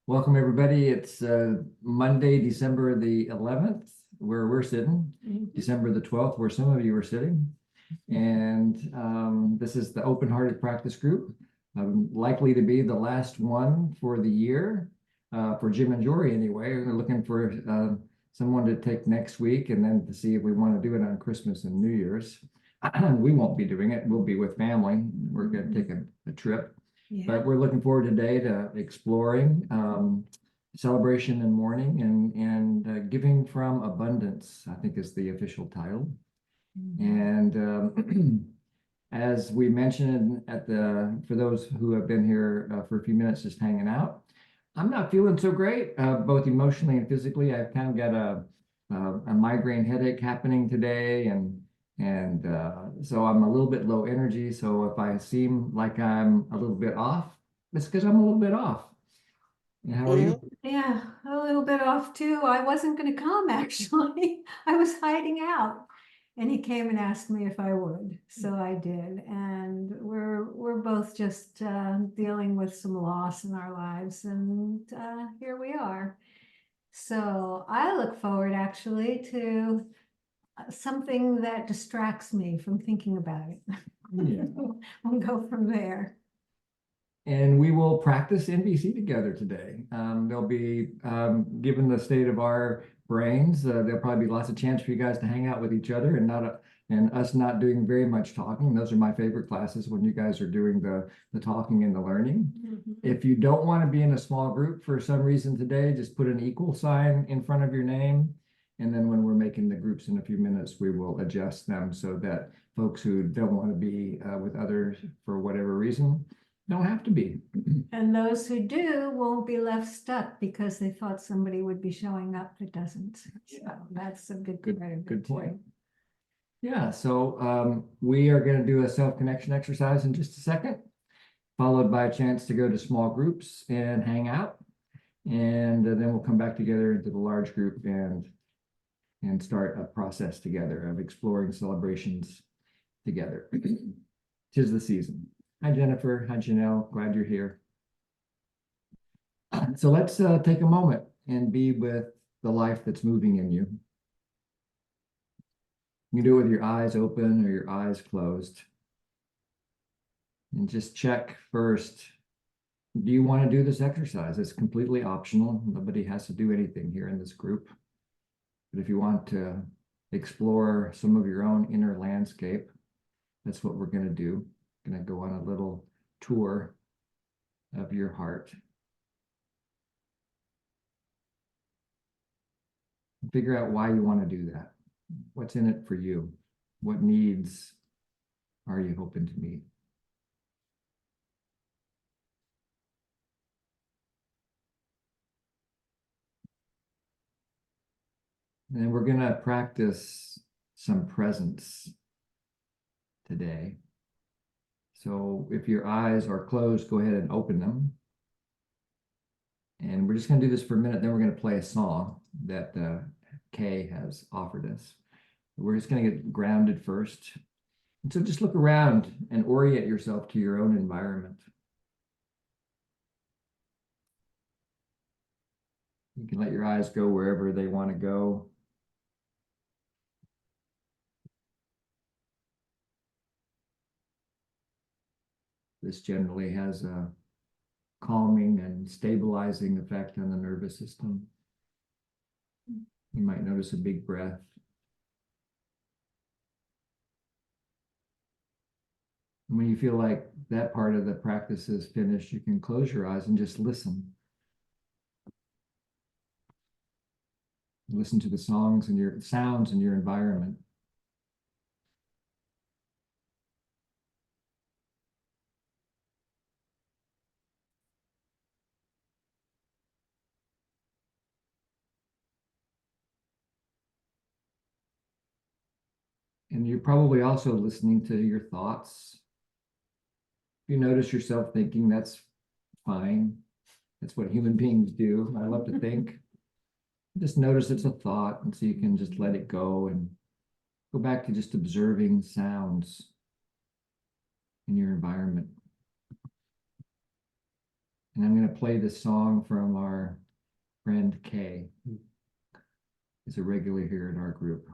Welcome, everybody. It's Monday, December the 11th, where we're sitting, December the 12th, where some of you are sitting. And this is the Open-Hearted Practice Group, likely to be the last one for the year, for Jim and Jory anyway. We're looking for someone to take next week and then to see if we want to do it on Christmas and New Year's. We won't be doing it. We'll be with family. We're going to take a trip. Yeah. But we're looking forward today to exploring celebration and mourning and giving from abundance, I think is the official title. And as we mentioned for those who have been here for a few minutes just hanging out, I'm not feeling so great, both emotionally and physically. I've kind of got a migraine headache happening today, and so I'm a little bit low energy. So if I seem like I'm a little bit off, it's because I'm a little bit off. And how are you? Yeah, a little bit off too. I wasn't going to come actually. I was hiding out, and he came and asked me if I would, so I did. And we're both just dealing with some loss in our lives, and here we are. So I look forward actually to something that distracts me from thinking about it. Yeah. We'll go from there. And we will practice NVC together today. There'll be, given the state of our brains, there'll probably be lots of chance for you guys to hang out with each other and us not doing very much talking. Those are my favorite classes, when you guys are doing the talking and the learning. If you don't want to be in a small group for some reason today, just put an equal sign in front of your name. And then when we're making the groups in a few minutes, we will adjust them so that folks who don't want to be with others for whatever reason don't have to be. And those who do won't be left stuck because they thought somebody would be showing up that doesn't. So that's a good point. Yeah, so we are going to do a self-connection exercise in just a second, followed by a chance to go to small groups and hang out. And then we'll come back together into the large group and start a process together of exploring celebrations together. 'Tis the season. Hi, Jennifer. Hi, Janelle. Glad you're here. So let's take a moment and be with the life that's moving in you. You can do it with your eyes open or your eyes closed. And just check first, do you want to do this exercise? It's completely optional. Nobody has to do anything here in this group. But if you want to explore some of your own inner landscape, that's what we're going to do. Going to go on a little tour of your heart. Figure out why you want to do that. What's in it for you? What needs are you hoping to meet? And we're going to practice some presence today. So if your eyes are closed, go ahead and open them. And we're just going to do this for a minute, then we're going to play a song that Kay has offered us. We're just going to get grounded first. And so just look around and orient yourself to your own environment. You can let your eyes go wherever they want to go. This generally has a calming and stabilizing effect on the nervous system. You might notice a big breath. And when you feel like that part of the practice is finished, you can close your eyes and just listen. Listen to the songs and your sounds in your environment. And you're probably also listening to your thoughts. If you notice yourself thinking, that's fine. That's what human beings do. I love to think. Just notice it's a thought, and so you can just let it go and go back to just observing sounds in your environment. And I'm going to play this song from our friend Kay. He's a regular here in our group.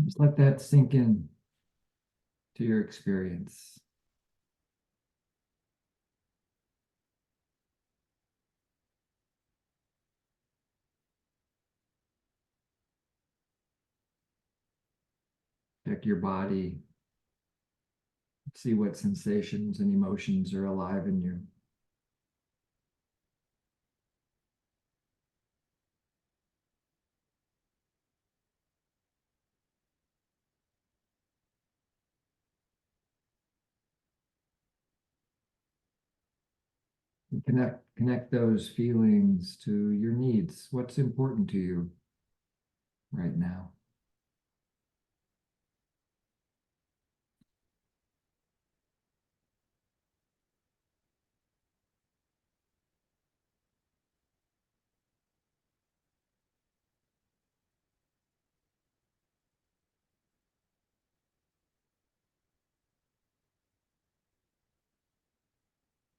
Just let that sink in to your experience. Check your body. See what sensations and emotions are alive in you. And connect those feelings to your needs. What's important to you right now?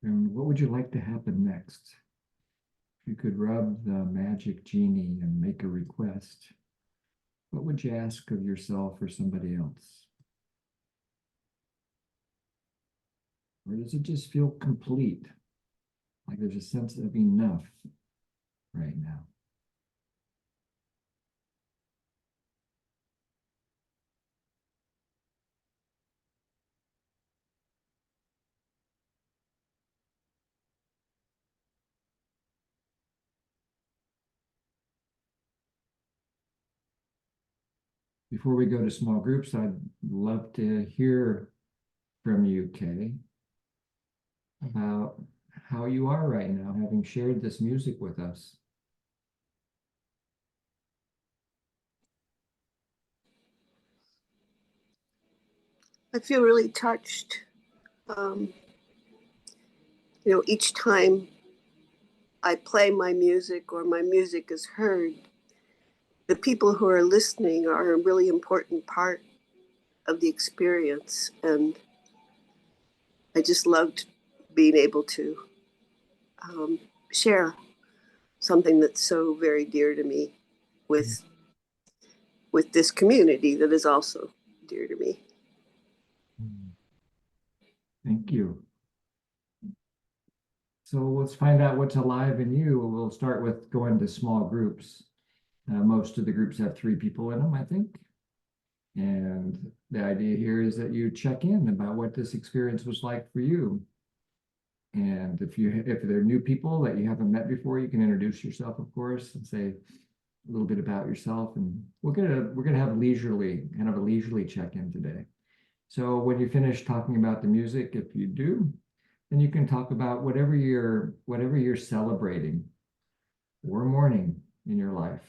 And what would you like to happen next? If you could rub the magic genie and make a request, what would you ask of yourself or somebody else? Or does it just feel complete? Like there's a sense of enough right now? Before we go to small groups, I'd love to hear from you, Kay, about how you are right now, having shared this music with us. I feel really touched. Each time I play my music or my music is heard, the people who are listening are a really important part of the experience. And I just loved being able to share something that's so very dear to me with this community that is also dear to me. Thank you. So let's find out what's alive in you. We'll start with going to small groups. Most of the groups have 3 people in them, I think. And the idea here is that you check in about what this experience was like for you. And if they're new people that you haven't met before, you can introduce yourself, of course, and say a little bit about yourself. And we're gonna have kind of a leisurely check-in today. So when you finish talking about the music, if you do, then you can talk about whatever you're celebrating or mourning in your life.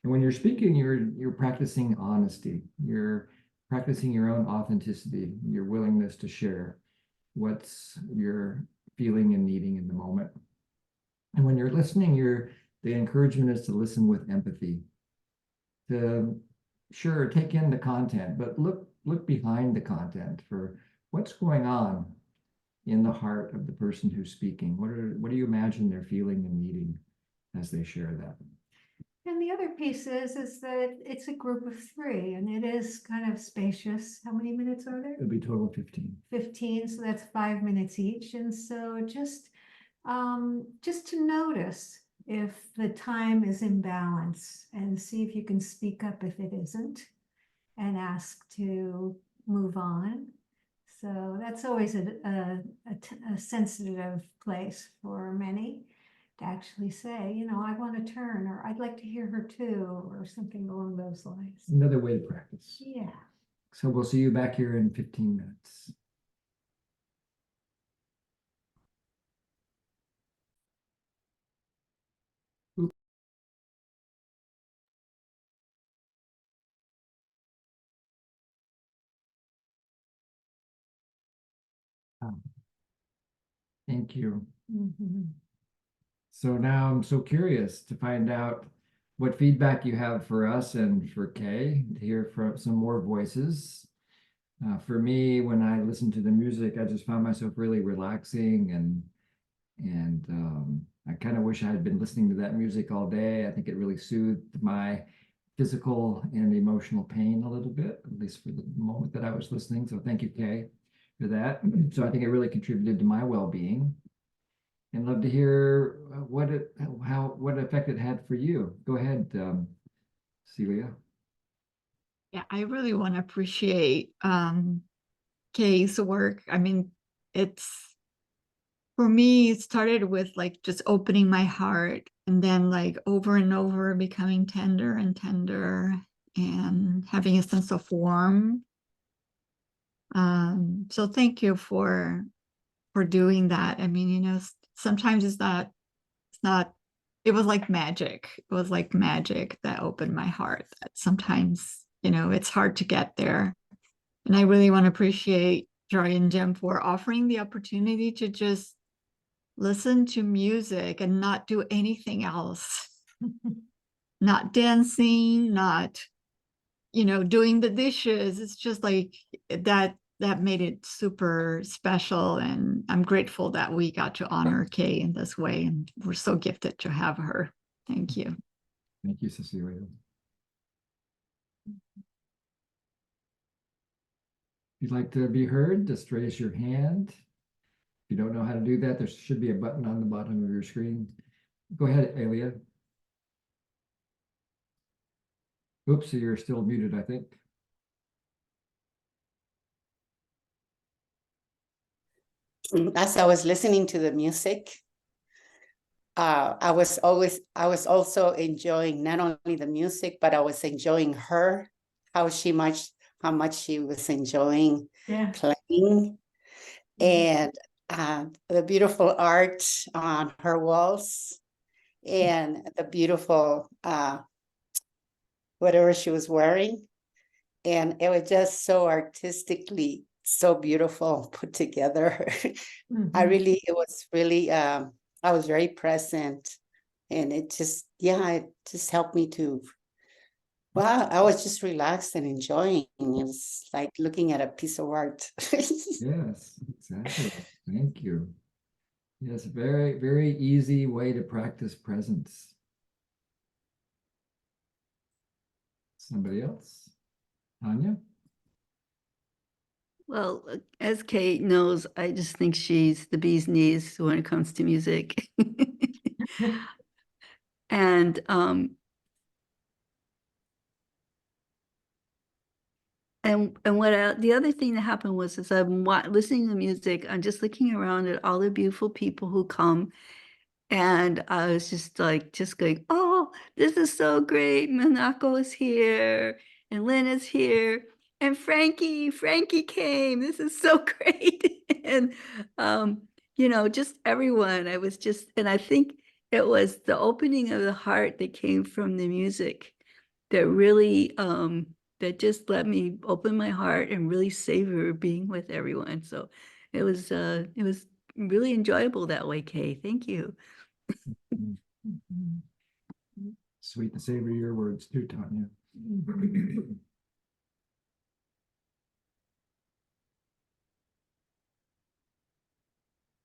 And when you're speaking, you're practicing honesty. You're practicing your own authenticity, your willingness to share what's you're feeling and needing in the moment. And when you're listening, the encouragement is to listen with empathy. To sure take in the content, but look behind the content for what's going on in the heart of the person who's speaking. What do you imagine they're feeling and needing as they share that? And the other piece is that it's a group of 3 and it is kind of spacious. How many minutes are there? It'll be total of 15. 15, so that's 5 minutes each. And so just to notice if the time is in balance and see if you can speak up if it isn't and ask to move on. So that's always a sensitive place for many to actually say, I want to turn, or I'd like to hear her too, or something along those lines. Another way to practice. Yeah. So we'll see you back here in 15 minutes. Thank you. Mm-hmm. So now I'm so curious to find out what feedback you have for us and for Kay, to hear from some more voices. For me, when I listen to the music, I just found myself really relaxing and I kind of wish I had been listening to that music all day. I think it really soothed my physical and emotional pain a little bit, at least for the moment that I was listening. So thank you, Kay, for that. So I think it really contributed to my well-being. And love to hear what effect it had for you. Go ahead, Celia. Yeah, I really want to appreciate Kay's work. I mean, for me, it started with like just opening my heart and then like over and over becoming tender and tender and having a sense of warmth. So thank you for doing that. I mean, sometimes it was like magic. It was like magic that opened my heart. That sometimes, it's hard to get there. And I really want to appreciate Joy and Jim for offering the opportunity to just listen to music and not do anything else. Not dancing, not, doing the dishes. It's just like that made it super special. And I'm grateful that we got to honor Kay in this way. And we're so gifted to have her. Thank you. Thank you, Cecilia. If you'd like to be heard, just raise your hand. If you don't know how to do that, there should be a button on the bottom of your screen. Go ahead, Elia. Oops, you're still muted, I think. As I was listening to the music, I was also enjoying not only the music, but I was enjoying her, how much she was enjoying playing, and the beautiful art on her walls, and the beautiful whatever she was wearing. and it was just so artistically so beautiful put together. Mhm. It was really, I was very present, and it just, yeah, it just helped me to, well, I was just relaxed and enjoying. It was like looking at a piece of art. Yes, exactly. Thank you. Yes, very, very easy way to practice presence. Somebody else? Tanya? Well, as Kate knows, I just think she's the bee's knees when it comes to music. And the other thing that happened was as I'm listening to music, I'm just looking around at all the beautiful people who come, and I was just like, just going, oh, this is so great. Minako is here, and Lynn is here, and Frankie came. This is so great. And, just everyone. I was just, and I think it was the opening of the heart that came from the music that really, that just let me open my heart and really savor being with everyone. So it was really enjoyable that way, Kay. Thank you. Sweet and savory your words too, Tanya.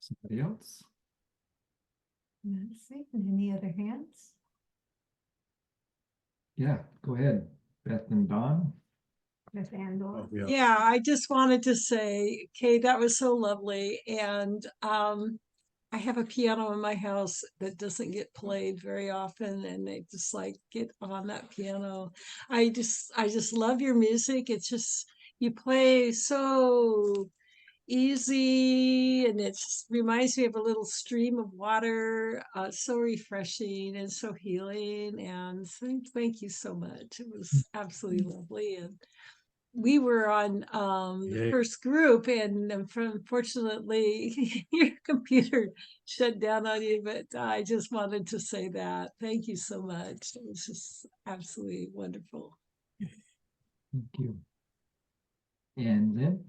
Somebody else? Let's see, any other hands? Yeah, go ahead. Beth and Don. With Andor? Yeah, I just wanted to say, Kay, that was so lovely. And I have a piano in my house that doesn't get played very often, and they just like get on that piano. I just love your music. It's just you play so easy, and it reminds me of a little stream of water. So refreshing and so healing. And thank you so much. It was absolutely lovely. And we were on the first group, and unfortunately your computer shut down on you, but I just wanted to say that. Thank you so much. It was just absolutely wonderful. Thank you. And Lynn?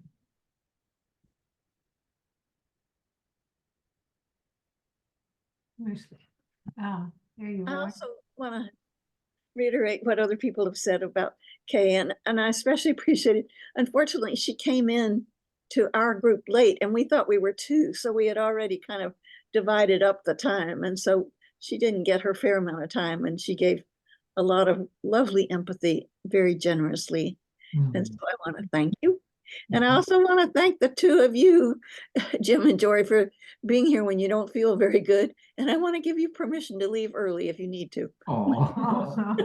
There you I are. also want to reiterate what other people have said about Kay, and I especially appreciate it. Unfortunately, she came in to our group late, and we thought we were two, so we had already kind of divided up the time, and so she didn't get her fair amount of time, and she gave a lot of lovely empathy very generously. And so I want to thank you. And I also want to thank the two of you, Jim and Jory, for being here when you don't feel very good. And I want to give you permission to leave early if you need to. Oh,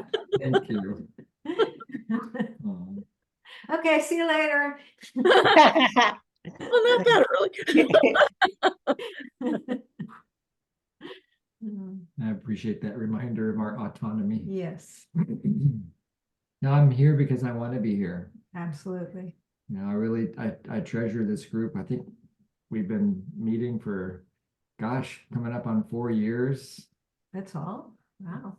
thank you. Aw. Okay, see you later. Well, not that early. I appreciate that reminder of our autonomy. Yes, Now I'm here because I want to be here. absolutely. I treasure this group. I think we've been meeting for, gosh, coming up on 4 years. That's all. Wow.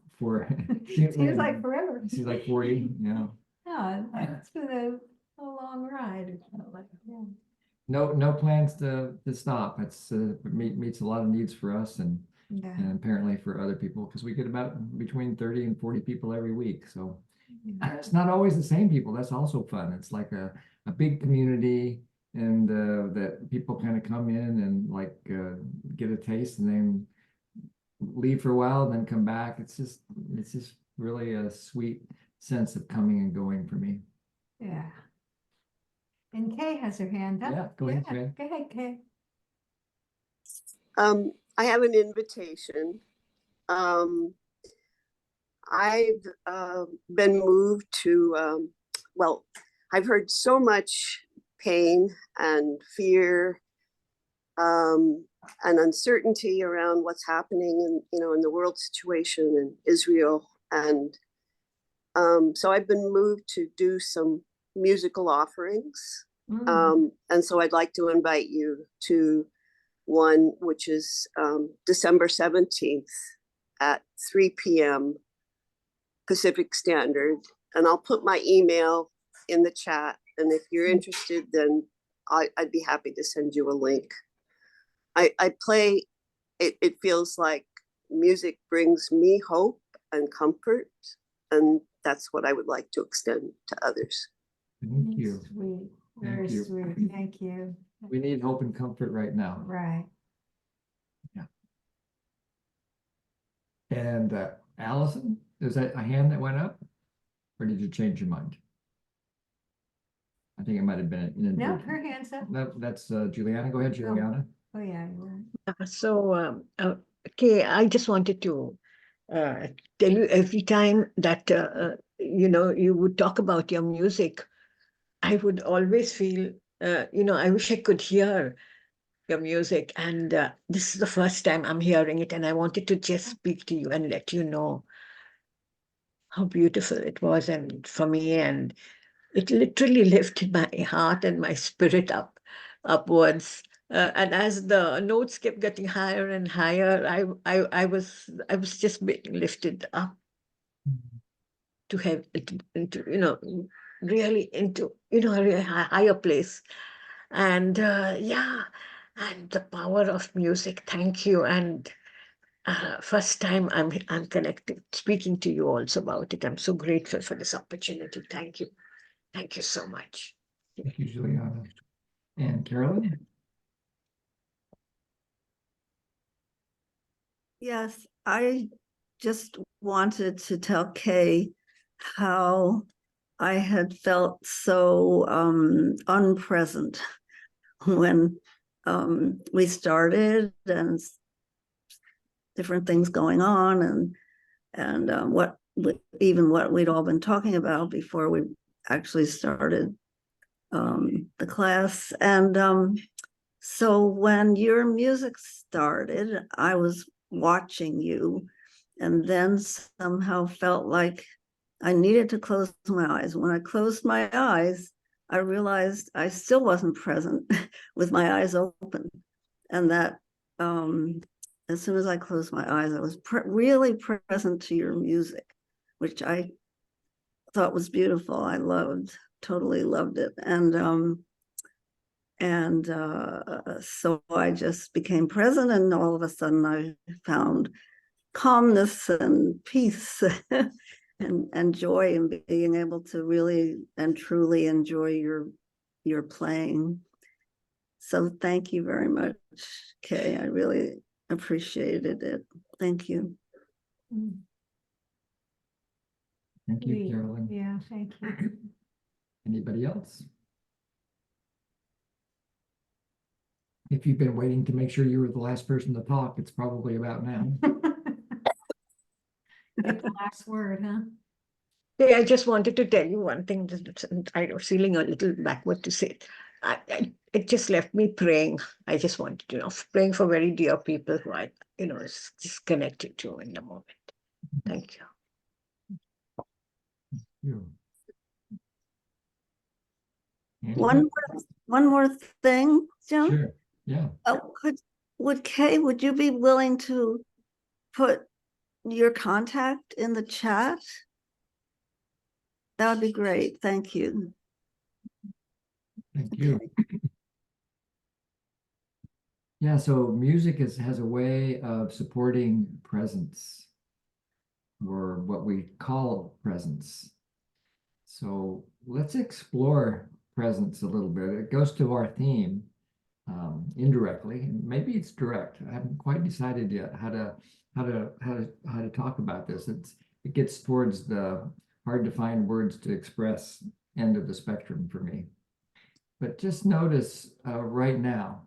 Seems like forever. Seems like 40, yeah. No, it's been a long ride. It felt like, yeah. No plans to stop. It's meets a lot of needs for us and apparently for other people, because we get about between 30 and 40 people every week. So it's not always the same people. That's also fun. It's like a big community, and that people kind of come in and like get a taste and then leave for a while and then come back. It's just really a sweet sense of coming and going for me. Yeah. And Kay has her hand up. Yeah, go ahead, Kay. Go ahead, Kay. I have an invitation. I've been moved to, well, I've heard so much pain and fear and uncertainty around what's happening in the world situation in Israel. And so I've been moved to do some musical offerings. And so I'd like to invite you to one which is December 17th at 3 p.m. Pacific Standard. And I'll put my email in the chat. And if you're interested, then I'd be happy to send you a link. I play, it feels like music brings me hope and comfort. And that's what I would like to extend to others. Thank you. Sweet, Thank very you. sweet, thank you. We need hope and comfort right now. Right. And Allison, is that a hand that went up? Or did you change your mind? I think it might have been an No, inadvertent. her hand's up. No, that's Juliana. Go ahead, Juliana. Oh, yeah, you were. So, okay, I just wanted to tell you every time that, you would talk about your music, I would always feel, I wish I could hear your music. And this is the first time I'm hearing it. And I wanted to just speak to you and let you know how beautiful it was and for me. And it literally lifted my heart and my spirit upwards. And as the notes kept getting higher and higher, I was just being lifted up to have into really into a really higher place. And and the power of music. Thank you. And first time I'm connected, speaking to you also about it. I'm so grateful for this opportunity. Thank you. Thank you so much. Thank you, Juliana. And Carolyn? Yes, I just wanted to tell Kay how I had felt so unpresent when we started and different things going on and what we'd all been talking about before we actually started the class. And so when your music started, I was watching you and then somehow felt like I needed to close my eyes. When I closed my eyes, I realized I still wasn't present with my eyes open. And that as soon as I closed my eyes, I was really present to your music, which I thought was beautiful. I totally loved it. And so I just became present, and all of a sudden I found calmness and peace and joy in being able to really and truly enjoy your playing. So thank you very much, Kay. I really appreciated it. Thank you. Thank you, Sweet. Carolyn. Yeah, thank you. Anybody else? If you've been waiting to make sure you were the last person to talk, it's probably about now. Get the last word, huh? Yeah, I just wanted to tell you one thing. I was feeling a little backward to say it. It just left me praying. I just wanted to praying for very dear people who I, just connected to in the moment. Thank you. Angela? One more thing, Joan. Sure. Yeah. Would you be willing to put your contact in the chat? That would be great. Thank you. Thank you. Yeah, so music has a way of supporting presence, or what we call presence. So let's explore presence a little bit. It goes to our theme indirectly. Maybe it's direct. I haven't quite decided yet how to talk about this. It gets towards the hard to find words to express end of the spectrum for me. But just notice right now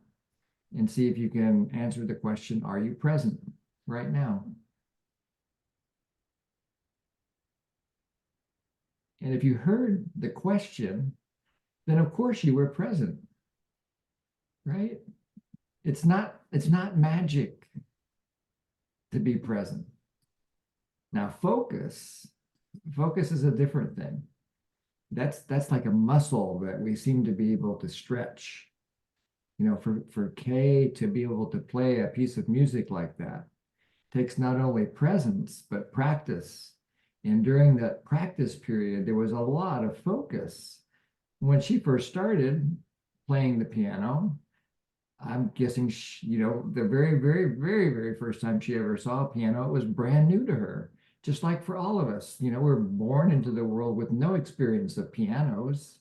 and see if you can answer the question, are you present right now? And if you heard the question, then of course you were present, right? It's not magic to be present. Now focus is a different thing. That's like a muscle that we seem to be able to stretch. For Kay to be able to play a piece of music like that takes not only presence, but practice. And during that practice period, there was a lot of focus When she first started playing the piano, I'm guessing, the very, very, very, very first time she ever saw a piano, it was brand new to her. Just like for all of us, we're born into the world with no experience of pianos.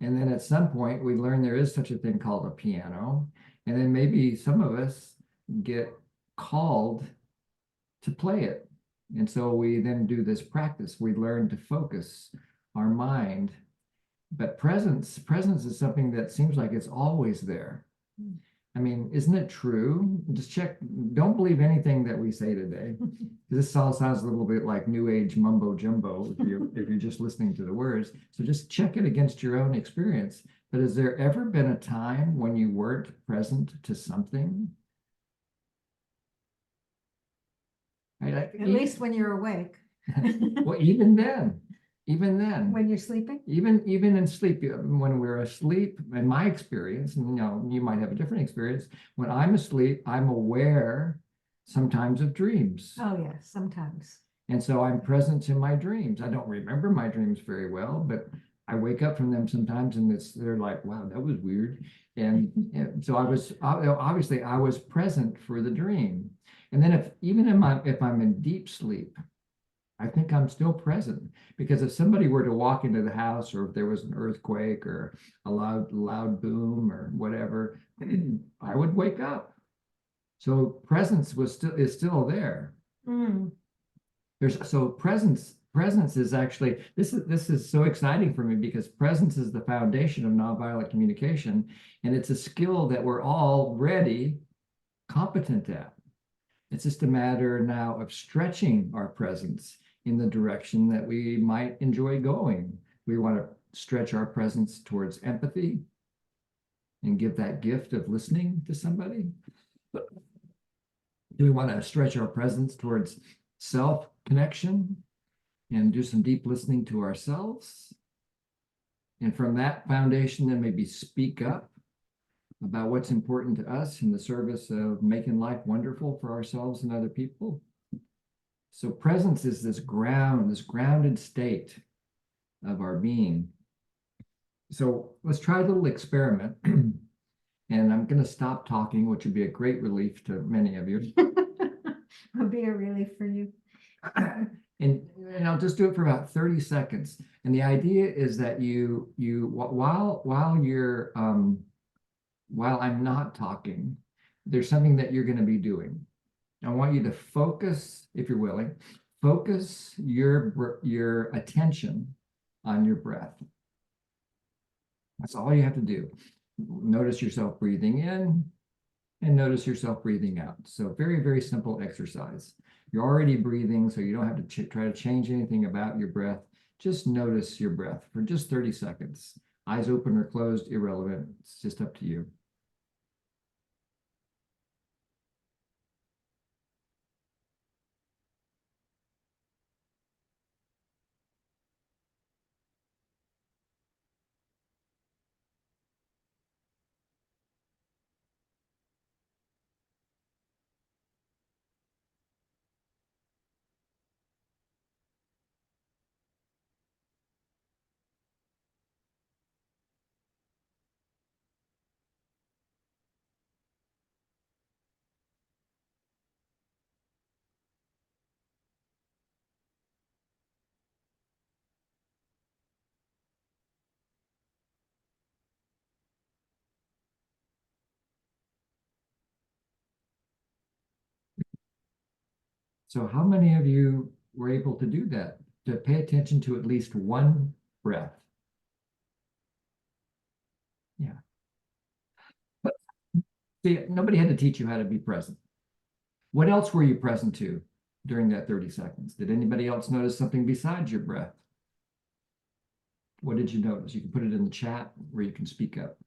And then at some point, we learn there is such a thing called a piano. And then maybe some of us get called to play it. And so we then do this practice. We learn to focus our mind. But presence is something that seems like it's always there. I mean, isn't it true? Just check. Don't believe anything that we say today. This all sounds a little bit like new age mumbo jumbo if you're just listening to the words. So just check it against your own experience. But has there ever been a time when you weren't present to something? At least when you're awake. Well, even then. When you're sleeping? Even in sleep, when we're asleep, in my experience, and you might have a different experience, when I'm asleep, I'm aware sometimes of dreams. Oh, yes, sometimes. And so I'm present in my dreams. I don't remember my dreams very well, but I wake up from them sometimes and they're like, wow, that was weird. And so obviously I was present for the dream. And then if I'm in deep sleep, I think I'm still present, because if somebody were to walk into the house, or if there was an earthquake or a loud boom or whatever, I would wake up. So presence is still there. Mm. Presence is actually, this is so exciting for me, because presence is the foundation of nonviolent communication, and it's a skill that we're already competent at. It's just a matter now of stretching our presence in the direction that we might enjoy going. We want to stretch our presence towards empathy and give that gift of listening to somebody. Do we want to stretch our presence towards self-connection and do some deep listening to ourselves? And from that foundation, then maybe speak up about what's important to us in the service of making life wonderful for ourselves and other people. So presence is this grounded state of our being. So let's try a little experiment. And I'm going to stop talking, which would be a great relief to many of you. It'll be a relief for you. And I'll just do it for about 30 seconds. And the idea is that while I'm not talking, there's something that you're going to be doing. I want you to focus, if you're willing, focus your attention on your breath. That's all you have to do. Notice yourself breathing in and notice yourself breathing out. So very, very simple exercise. You're already breathing, so you don't have to try to change anything about your breath. Just notice your breath for just 30 seconds. Eyes open or closed, irrelevant. It's just up to you. So how many of you were able to do that, to pay attention to at least one breath? Yeah. But see, nobody had to teach you how to be present. What else were you present to during that 30 seconds? Did anybody else notice something besides your breath? What did you notice? You can put it in the chat where you can speak up.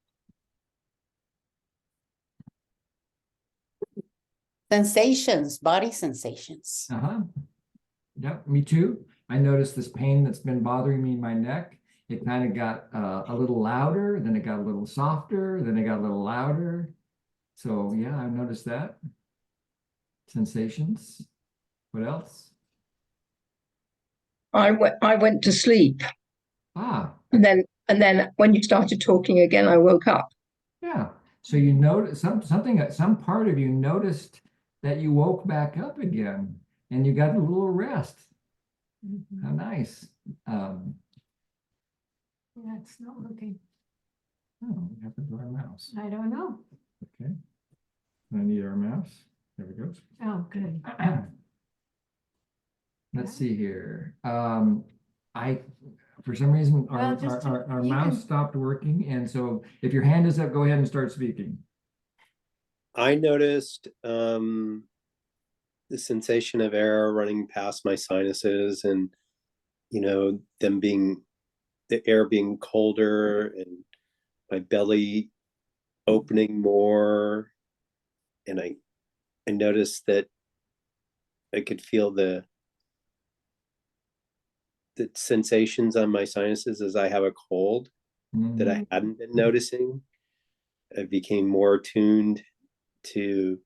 Sensations, body sensations. Yep, me too. I noticed this pain that's been bothering me in my neck. It kind of got a little louder, then it got a little softer, then it got a little louder. So yeah, I noticed that. Sensations. What else? I went to sleep. Ah. And And then when you started talking again, I woke up. Yeah. So you notice some part of you noticed that you woke back up again and you got a little rest. Mhm. How nice. Yeah, it's not working. Oh, what happened to our mouse? I don't know. Okay. I need our mouse. There we go. Oh, good. Let's see here. For some reason, Well, just our you mouse can- stopped working. And so if your hand is up, go ahead and start speaking. I noticed the sensation of air running past my sinuses and, the air being colder and my belly opening more. And I noticed that I could feel the sensations on my sinuses as I have a cold that I hadn't been noticing. I became more attuned to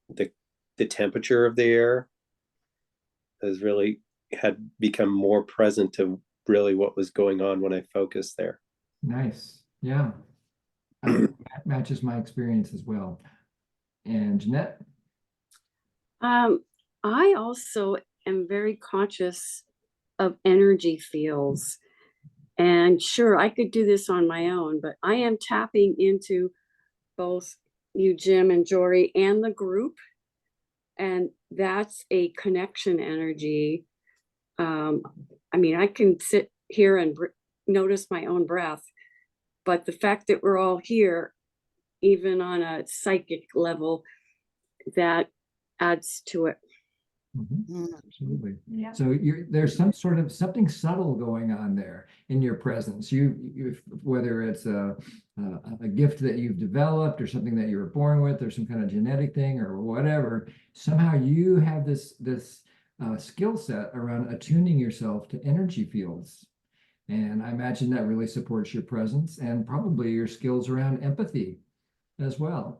the temperature of the air. Had become more present to really what was going on when I focused there. Nice. Yeah. That matches my experience as well. And Jeanette? I also am very conscious of energy fields. And sure, I could do this on my own, but I am tapping into both you, Jim, and Jory, and the group. And that's a connection energy. I mean, I can sit here and notice my own breath, but the fact that we're all here, even on a psychic level, that adds to it. Absolutely. Yeah. So there's some sort of something subtle going on there in your presence. You whether it's a gift that you've developed or something that you were born with or some kind of genetic thing or whatever, somehow you have this skill set around attuning yourself to energy fields. And I imagine that really supports your presence and probably your skills around empathy as well.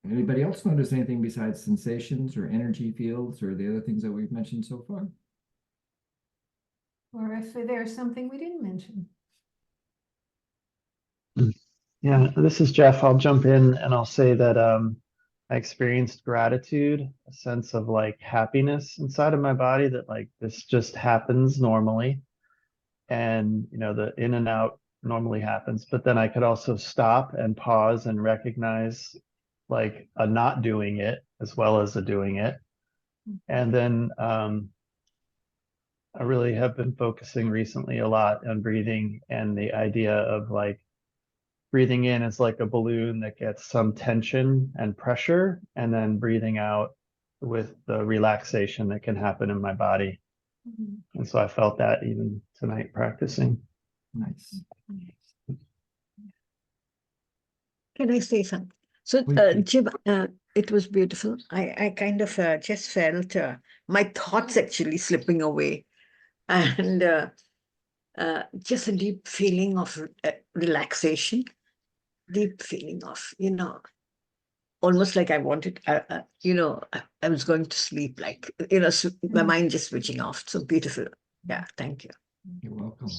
Anybody else notice anything besides sensations or energy fields or the other things that we've mentioned so far? Or if there's something we didn't mention. Yeah, this is Jeff. I'll jump in and I'll say that I experienced gratitude, a sense of like happiness inside of my body that like this just happens normally. And the in and out normally happens, but then I could also stop and pause and recognize like a not doing it as well as a doing it. And then I really have been focusing recently a lot on breathing and the idea of like breathing in is like a balloon that gets some tension and pressure, and then breathing out with the relaxation that can happen in my body. And so I felt that even tonight practicing. Nice. Can I say something? So, Please. Jim, it was beautiful. I kind of just felt my thoughts actually slipping away, and just a deep feeling of relaxation, deep feeling of, almost like I wanted, I was going to sleep, like, my mind just switching off. So beautiful. Yeah, thank you. You're welcome.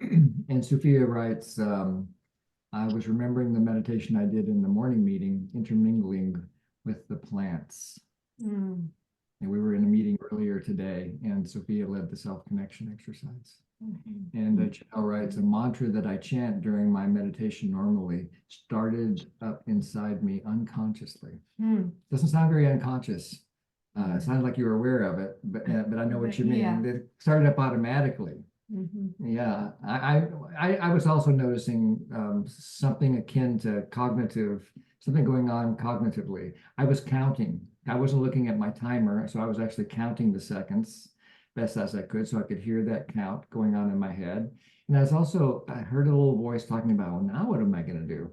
And Sophia writes, I was remembering the meditation I did in the morning meeting, intermingling with the plants. And we were in a meeting earlier today, and Sophia led the self-connection exercise. And Janelle writes, a mantra that I chant during my meditation normally started up inside me unconsciously. Doesn't sound very unconscious. It sounds like you were aware of it, but I know what you mean. Yeah. It started up automatically. Yeah, I was also noticing something akin to cognitive, something going on cognitively. I was counting. I wasn't looking at my timer, so I was actually counting the seconds best as I could, so I could hear that count going on in my head. And I heard a little voice talking about, well, now what am I going to do?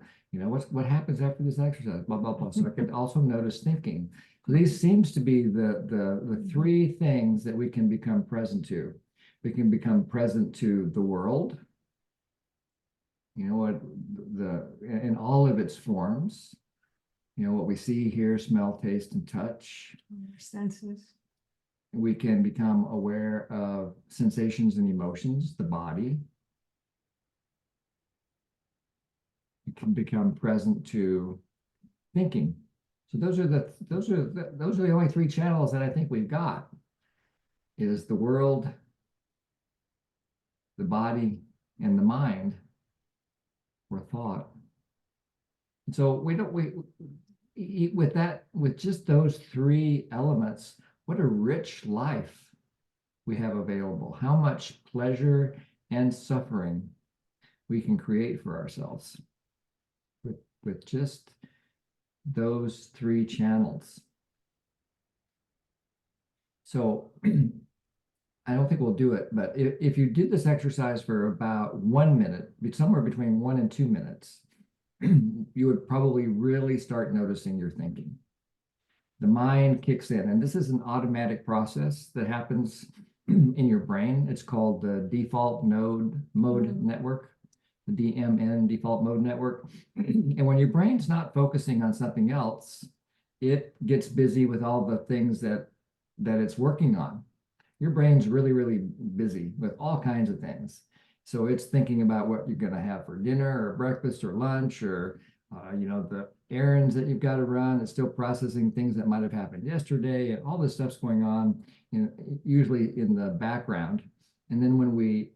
What happens after this exercise? Blah blah blah. So I could also notice thinking. So these seems to be the three things that we can become present to. We can become present to the world, in all of its forms, what we see, hear, smell, taste, and touch. Senses. we can become aware of sensations and emotions, the body. We can become present to thinking. So those are the only three channels that I think we've got, is the world, the body, and the mind, or thought. And so with just those three elements, what a rich life we have available. How much pleasure and suffering we can create for ourselves with just those three channels. So I don't think we'll do it, but if you did this exercise for about 1 minute, somewhere between 1 and 2 minutes, you would probably really start noticing your thinking. The mind kicks in, and this is an automatic process that happens in your brain. It's called the default mode network, the DMN, default mode network. And when your brain's not focusing on something else, it gets busy with all the things that it's working on. Your brain's really, really busy with all kinds of things. So it's thinking about what you're going to have for dinner or breakfast or lunch, or the errands that you've got to run. It's still processing things that might have happened yesterday, and all this stuff's going on, usually in the background. And then when we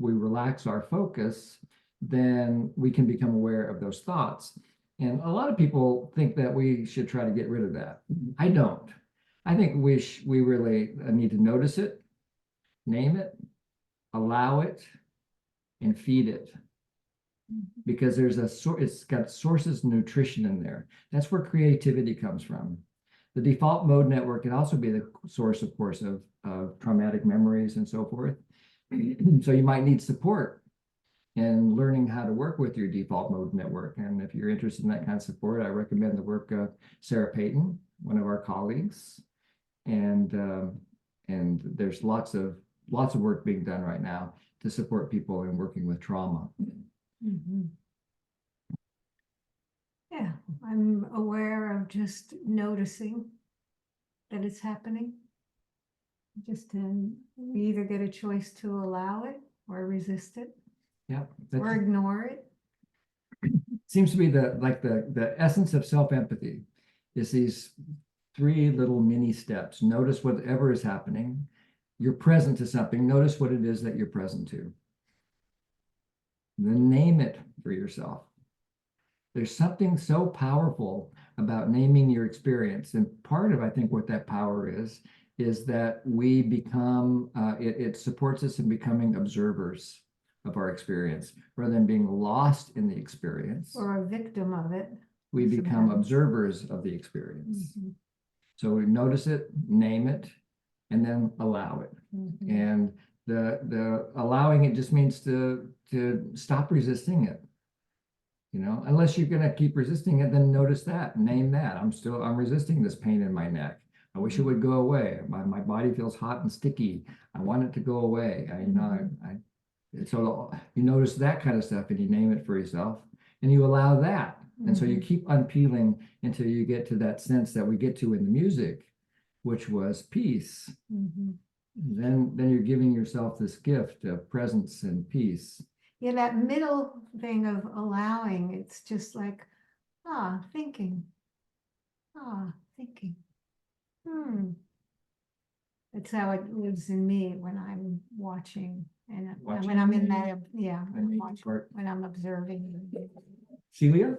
relax our focus, then we can become aware of those thoughts. And a lot of people think that we should try to get rid of that. I don't. I think we really need to notice it, name it, allow it, and feed it. Because it's got sources of nutrition in there. That's where creativity comes from. The default mode network can also be the source, of course, of traumatic memories and so forth. So you might need support in learning how to work with your default mode network. And if you're interested in that kind of support, I recommend the work of Sarah Payton, one of our colleagues. And there's lots of work being done right now to support people in working with trauma. Mm-hmm. Yeah, I'm aware of just noticing that it's happening. We either get a choice to allow it or resist it. Yeah, or ignore it. Seems to be the essence of self-empathy is these 3 little mini steps. Notice whatever is happening. You're present to something. Notice what it is that you're present to. Then name it for yourself. There's something so powerful about naming your experience. And part of, I think, what that power is that we become, it supports us in becoming observers of our experience rather than being lost in the experience. Or a victim of it. We become observers of the experience. Mm-hmm. So we notice it, name it, and then allow it. Mm-hmm. And the allowing it just means to stop resisting it. Unless you're going to keep resisting it, then notice that, name that. I'm resisting this pain in my neck. I wish it would go away. My body feels hot and sticky. I want it to go away. So you notice that kind of stuff and you name it for yourself and you allow that. And so you keep unpeeling until you get to that sense that we get to in the music, which was peace. Mm-hmm. Then you're giving yourself this gift of presence and peace. Yeah, that middle thing of allowing, it's just like, thinking. Thinking. That's how it lives in me when I'm watching and when I'm in that, when I'm observing. Celia?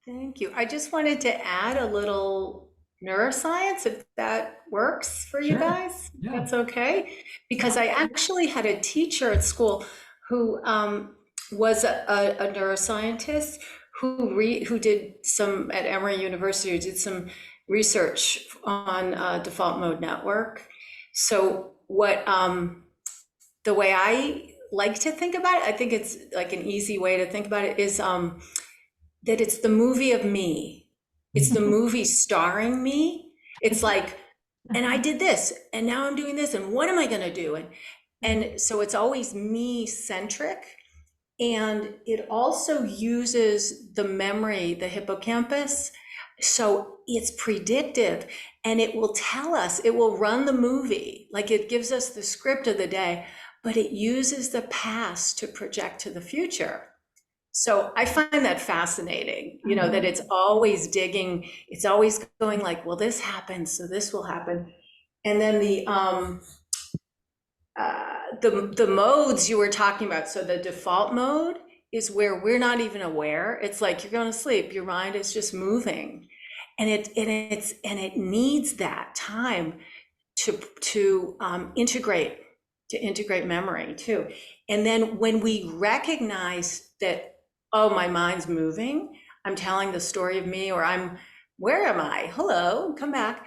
Thank you. I just wanted to add a little neuroscience, if that works for you guys. Yeah. That's okay. Because I actually had a teacher at school who was a neuroscientist who did some at Emory University, who did some research on default mode network. So what the way I like to think about it, I think it's like an easy way to think about it is that it's the movie of me. It's the movie starring me. It's like, and I did this, and now I'm doing this, and what am I gonna do? And so it's always me centric. And it also uses the memory, the hippocampus. So it's predictive, and it will tell us, it will run the movie, like it gives us the script of the day, but it uses the past to project to the future. So I find that fascinating, you know, that it's always digging, it's always going like, well, this happened, so this will happen. And then the modes you were talking about, so the default mode is where we're not even aware. It's like you're going to sleep, your mind is just moving. And it needs that time to integrate memory too. And then when we recognize that, oh, my mind's moving, I'm telling the story of me, or where am I? Hello, come back.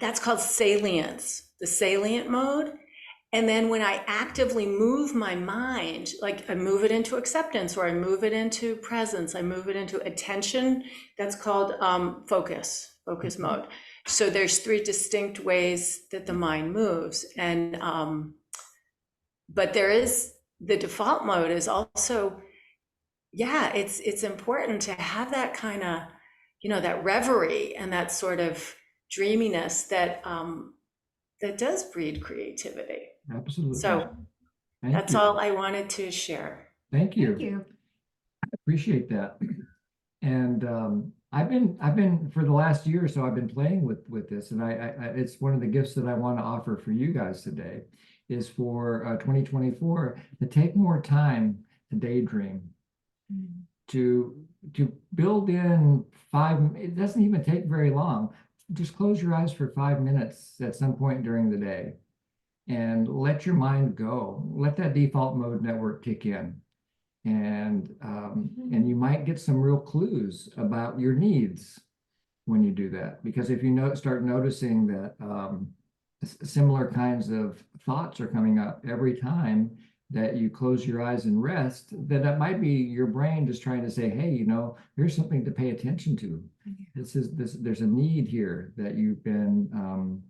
That's called salience, the salient mode. And then when I actively move my mind, like I move it into acceptance, or I move it into presence, I move it into attention, that's called focus mode. So there's 3 distinct ways that the mind moves. And, but the default mode is also, yeah, it's important to have that kind of, you know, that reverie and that sort of dreaminess that does breed creativity. Absolutely. So that's all I wanted to share. Thank you. Thank you. I appreciate that. And I've been for the last year or so, I've been playing with this, and it's one of the gifts that I want to offer for you guys today is for 2024 to take more time to daydream, to build in it doesn't even take very long. Just close your eyes for 5 minutes at some point during the day and let your mind go. Let that default mode network kick in. And you might get some real clues about your needs when you do that. Because if you start noticing that similar kinds of thoughts are coming up every time that you close your eyes and rest, then that might be your brain just trying to say, hey, you know, here's something to pay attention to. There's a need here that you've been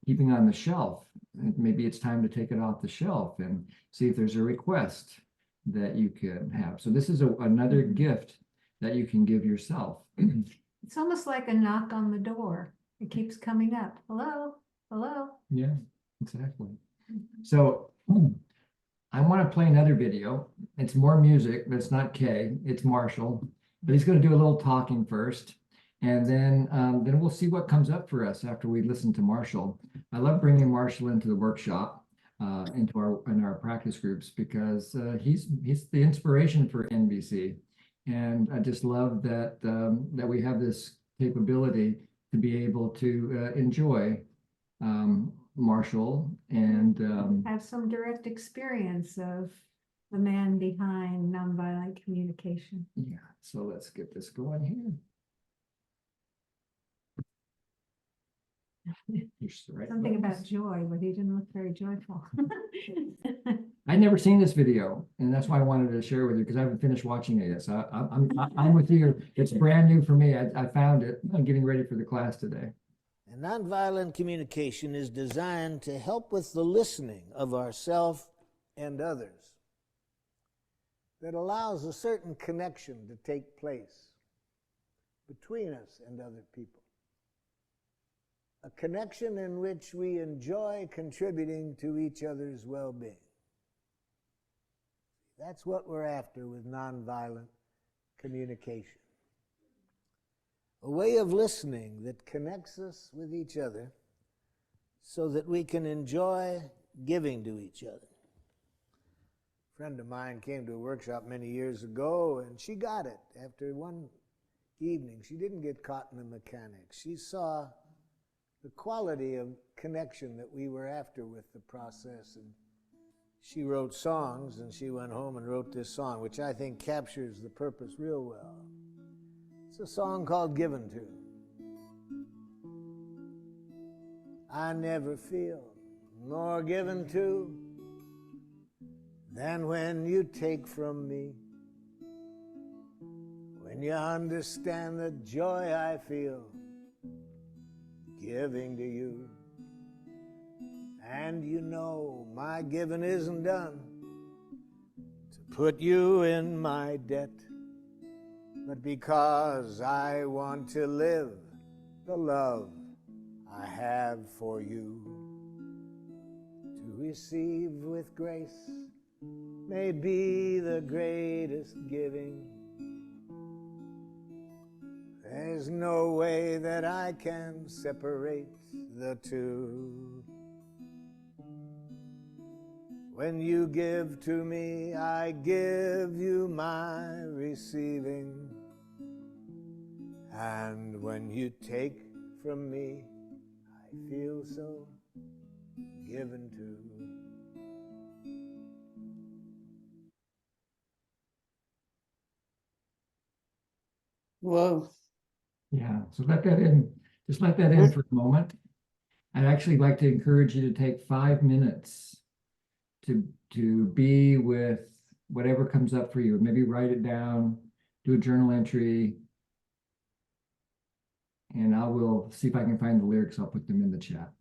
keeping on the shelf. And maybe it's time to take it off the shelf and see if there's a request that you can have. So this is another gift that you can give yourself. It's almost like a knock on the door. It keeps coming up. Hello, hello. Yeah, exactly. So I want to play another video. It's more music, but it's not Kay, it's Marshall. But he's going to do a little talking first. And then we'll see what comes up for us after we listen to Marshall. I love bringing Marshall into the workshop, into our practice groups, because he's the inspiration for NVC. And I just love that that we have this capability to be able to enjoy Marshall and have some direct experience of the man behind nonviolent communication. Yeah, so let's get this going here. Something about joy, but he didn't look very joyful. I'd never seen this video, and that's why I wanted to share with you, because I haven't finished watching it yet. So I'm with you. It's brand new for me. I found it. I'm getting ready for the class today. And nonviolent communication is designed to help with the listening of ourselves and others that allows a certain connection to take place between us and other people. A connection in which we enjoy contributing to each other's well-being. That's what we're after with nonviolent communication. A way of listening that connects us with each other so that we can enjoy giving to each other. A friend of mine came to a workshop many years ago, and she got it after one evening. She didn't get caught in the mechanics. She saw the quality of connection that we were after with the process. And she wrote songs, and she went home and wrote this song, which I think captures the purpose real well. It's a song called Given To. I never feel more given to than when you take from me. When you understand the joy I feel giving to you. And you know my giving isn't done to put you in my debt. but because I want to live the love I have for you. To receive with grace may be the greatest giving. There's no way that I can separate the two. When you give to me, I give you my receiving. And when you take from me, I feel so given to. Whoa. Yeah, so let that in, just let that in for a moment. I'd actually like to encourage you to take 5 minutes to be with whatever comes up for you. Maybe write it down, do a journal entry, and I will see if I can find the lyrics. I'll put them in the chat.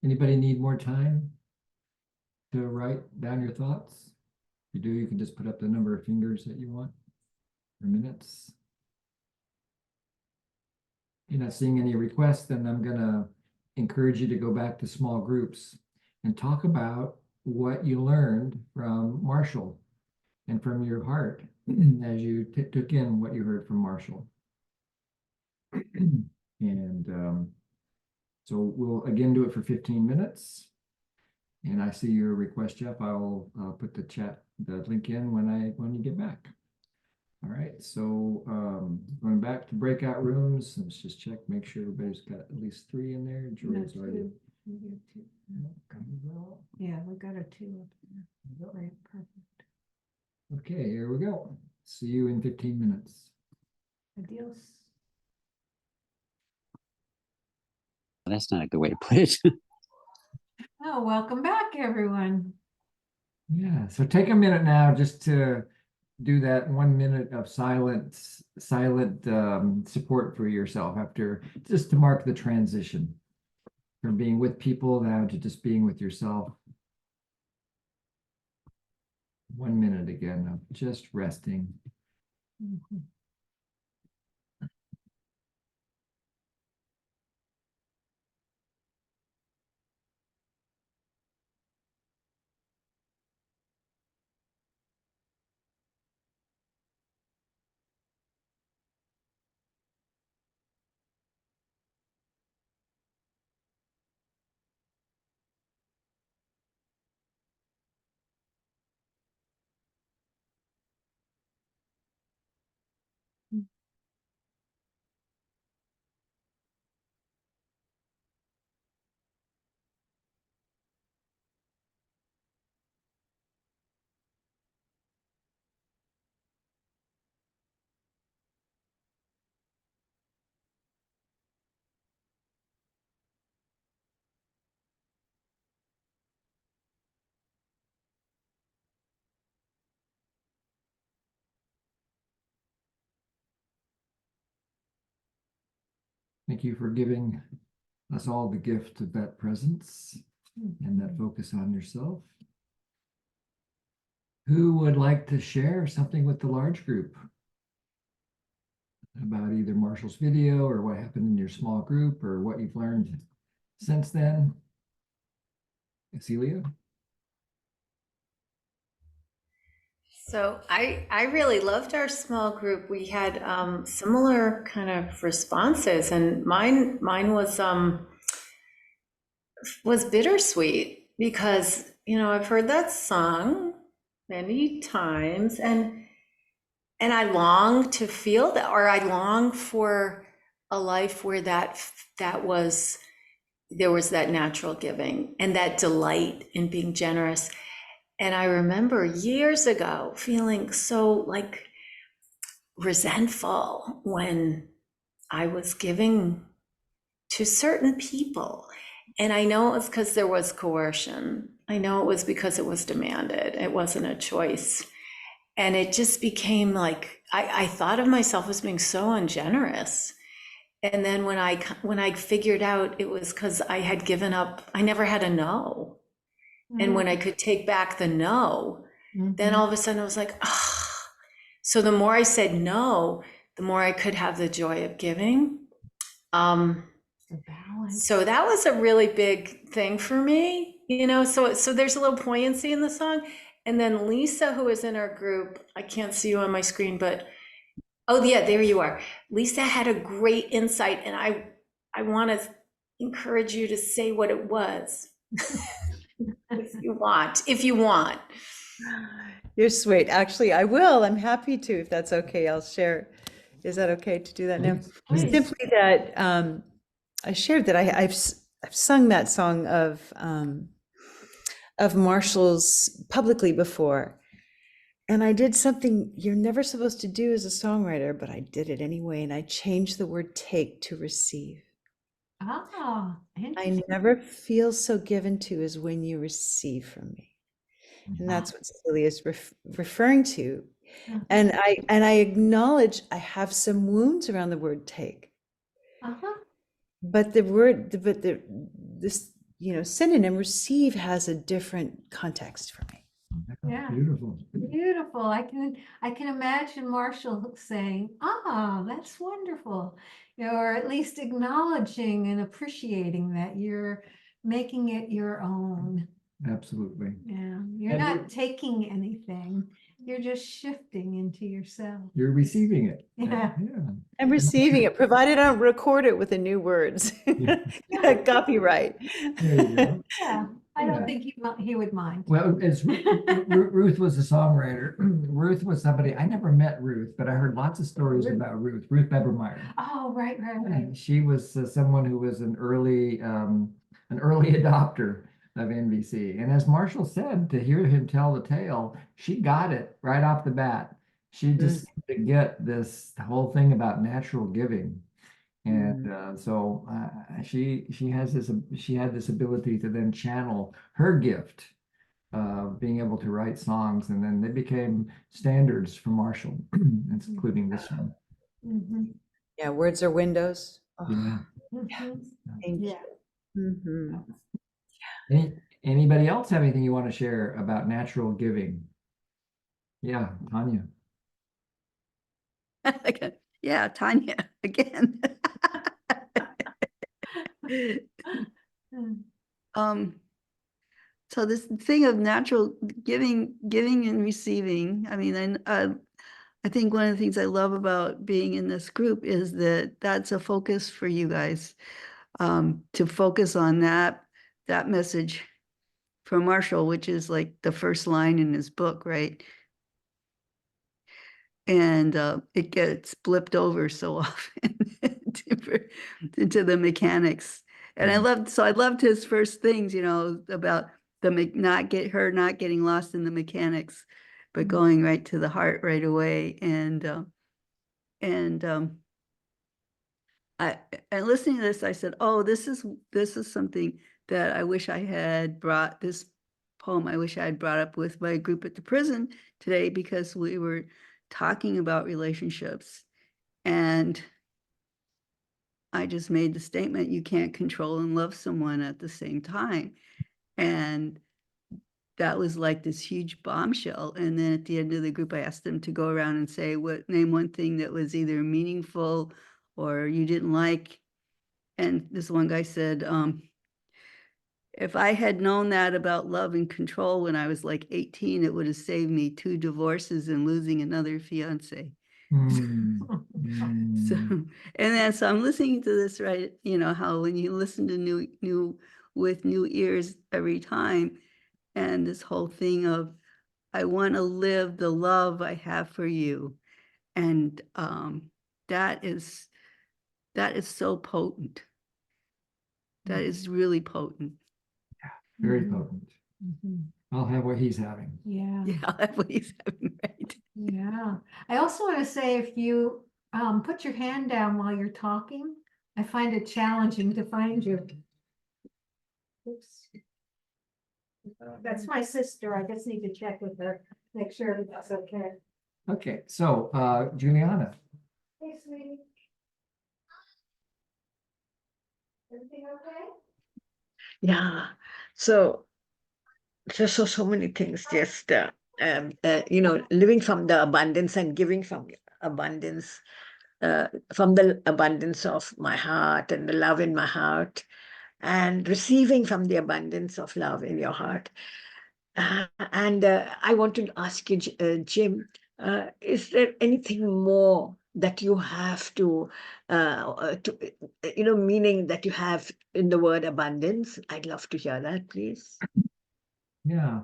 Anybody need more time to write down your thoughts? If you do, you can just put up the number of fingers that you want, or minutes. If you're not seeing any requests, then I'm gonna encourage you to go back to small groups and talk about what you learned from Marshall and from your heart as you took in what you heard from Marshall. And so we'll again do it for 15 minutes. And I see your request, Jeff. I'll put the link in when you get back. All right, so going back to breakout rooms, let's just check, make sure everybody's got at least 3 in there. Jordan's already. Yeah, we got a 2 up there. Right, perfect. Okay, here we go. See you in 15 minutes. Adios. That's not a good way to put it. Oh, welcome back, everyone. Yeah, so take a minute now just to do that 1 minute of silent support for yourself after, just to mark the transition from being with people now to just being with yourself. 1 minute again of just resting. Mhm. Thank you for giving us all the gift of that presence and that focus on yourself. Who would like to share something with the large group about either Marshall's video or what happened in your small group or what you've learned since then? Celia? So I really loved our small group. We had similar kind of responses, and mine was bittersweet because, you know, I've heard that song many times, and I long to feel that, or I long for a life where there was that natural giving and that delight in being generous. And I remember years ago feeling so like resentful when I was giving to certain people. And I know it was because there was coercion. I know it was because it was demanded. It wasn't a choice. And it just became like, I thought of myself as being so ungenerous. And then when I figured out it was because I had given up, I never had a no. And when I could take back the no, then all of a sudden I was like, ah. So the more I said no, the more I could have the joy of giving. So that was a really big thing for me, you know, so there's a little poignancy in the song. And then Lisa, who is in our group, I can't see you on my screen, but, oh yeah, there you are. Lisa had a great insight, and I want to encourage you to say what it was. If you want. You're sweet. Actually, I will. I'm happy to, if that's okay. I'll share. Is that okay to do that now? Please. Simply that I shared that I've sung that song of Marshall's publicly before. And I did something you're never supposed to do as a songwriter, but I did it anyway. And I changed the word take to receive. Ah, I interesting. never feel so given to as when you receive from me. And that's what Celia is referring to. And I acknowledge I have some wounds around the word take. Uh-huh. But this send and receive has a different context for me. Yeah. Beautiful. Beautiful. I can imagine Marshall saying, "Ah, that's wonderful," or at least acknowledging and appreciating that you're making it your own. Absolutely. Yeah, you're And not taking anything. You're just shifting into yourself. You're receiving it. Yeah. I'm receiving it, provided I don't record it with the new words. Copyright. There you go. Yeah, I don't Yeah. think he would mind. Well, it's Ruth was a songwriter. Ruth was somebody, I never met Ruth, but I heard lots of stories about Ruth Bebermeyer. Oh, right. And she was someone who was an early adopter of NVC. And as Marshall said, to hear him tell the tale, she got it right off the bat. She just seemed to get this whole thing about natural giving. And so she had this ability to then channel her gift of being able to write songs, and then they became standards for Marshall, including this one. Mm-hmm. Yeah, words are windows. Oh, Yeah. thank you. Mm-hmm. Anybody else have anything you want to share about natural giving? Yeah, Tanya. Yeah, Tanya again. So this thing of natural giving and receiving, I mean, I think one of the things I love about being in this group is that that's a focus for you guys, to focus on that message from Marshall, which is like the first line in his book, right? And it gets blipped over so often into the mechanics. And I loved his first things, about not getting lost in the mechanics, but going right to the heart right away. And listening to this, I said, oh, this is something that I wish I had brought, this poem I wish I had brought up with my group at the prison today, because we were talking about relationships, and I just made the statement, you can't control and love someone at the same time. And that was like this huge bombshell. And then at the end of the group, I asked them to go around and say, name one thing that was either meaningful or you didn't like. And this one guy said, if I had known that about love and control when I was like 18, it would have saved me 2 divorces and losing another fiance. So I'm listening to this, right? How when you listen to with new ears every time, and this whole thing of, I want to live the love I have for you. And that is so potent. That is really potent. Very potent. I'll have what he's having. Yeah. Yeah, I'll have what he's having, right? Yeah. I also want to say, if you put your hand down while you're talking, I find it challenging to find you. Oops. That's my sister. I just need to check with her, make sure that's okay. Okay, so Juliana. Hey, sweetie. Everything okay? Yeah. So so many things. Just living from the abundance and giving from abundance, from the abundance of my heart and the love in my heart, and receiving from the abundance of love in your heart. And I want to ask you, Jim, is there anything more that you have to meaning that you have in the word abundance? I'd love to hear that, please. Yeah.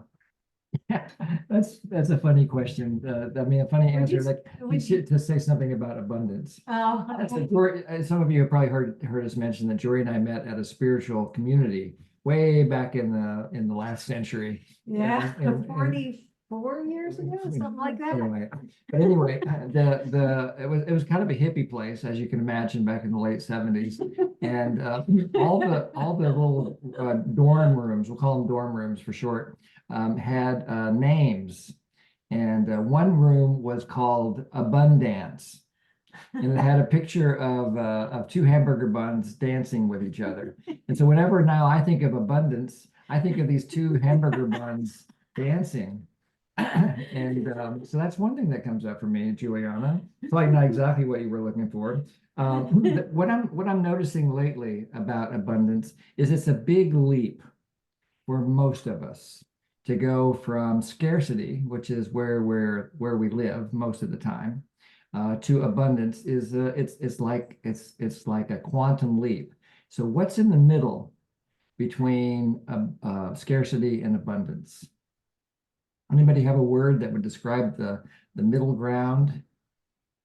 That's a funny question. I mean, a funny answer, to say something about abundance. Oh, some of you have probably heard us mention that Jory and I met at a spiritual community way back in the last century. Yeah, 44 years ago, something like that. Anyway, it was kind of a hippie place, as you can imagine, back in the late 70s, and all the little dorm rooms, we'll call them dorm rooms for short, had names, and one room was called Abundance. and it had a picture of two hamburger buns dancing with each other. And so whenever now I think of abundance, I think of these two hamburger buns dancing. And so that's one thing that comes up for me, Juliana. It's like not exactly what you were looking for. What I'm noticing lately about abundance is it's a big leap for most of us to go from scarcity, which is where we live most of the time, to abundance. Is it's like a quantum leap. So what's in the middle between scarcity and abundance? Anybody have a word that would describe the middle ground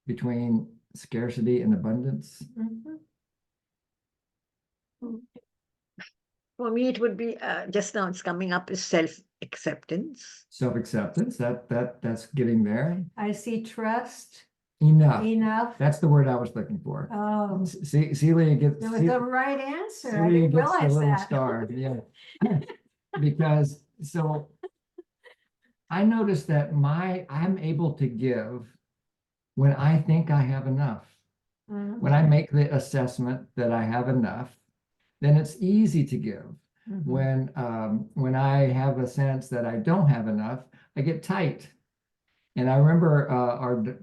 between scarcity and abundance? For me, it would be just now it's coming up as self-acceptance. Self-acceptance, that's getting there. I see trust. Enough. Enough. That's the word I was looking for. Oh, Celia gets it was the right answer. I Celia didn't gets the realize little that. star. Yeah. Because so I noticed that I'm able to give when I think I have enough. When I make the assessment that I have enough, then it's easy to give. When I have a sense that I don't have enough, I get tight. And I remember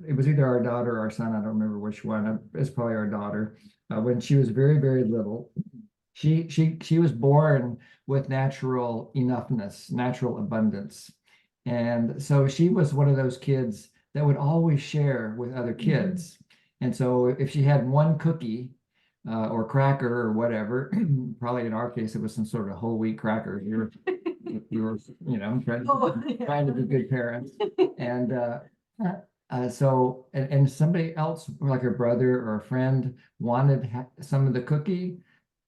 it was either our daughter or our son, I don't remember which one. It's probably our daughter. When she was very, very little, she was born with natural enoughness, natural abundance. And so she was one of those kids that would always share with other kids. And so if she had one cookie or cracker or whatever, probably in our case, it was some sort of whole wheat cracker. We were, trying to be good parents. And so somebody else, like her brother or a friend, wanted some of the cookie.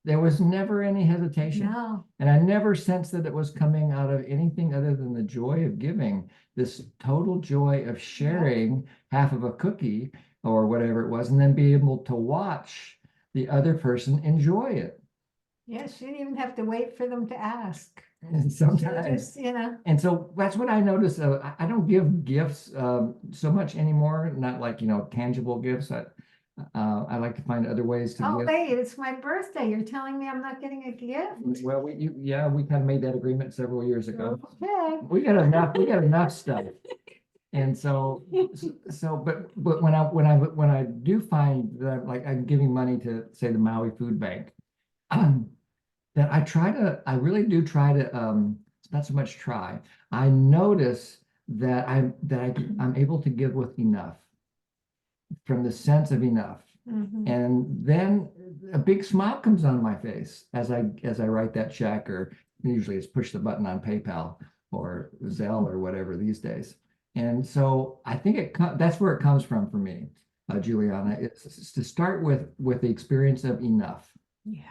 There was never any hesitation. No. And I never sensed that it was coming out of anything other than the joy of giving, this total joy of sharing half of a cookie or whatever it was, and then be able to watch the other person enjoy it. Yes, you didn't even have to wait for them to ask. And sometimes, Just, and so that's what I noticed. I don't give gifts so much anymore, not like, tangible gifts. I like to find other ways to Oh, give. wait, it's my birthday. You're telling me I'm not getting a gift? Well, we kind of made that agreement several years ago. Okay. We got enough stuff. And so, but when I do find that like I'm giving money to, say, the Maui Food Bank, that I really do try to, it's not so much try. I notice that I'm able to give with enough, from the sense of enough. And then a big smile comes on my face as I write that check, or usually it's push the button on PayPal or Zelle or whatever these days. And so I think that's where it comes from for me, Juliana. It's to start with the experience of enough. Yeah.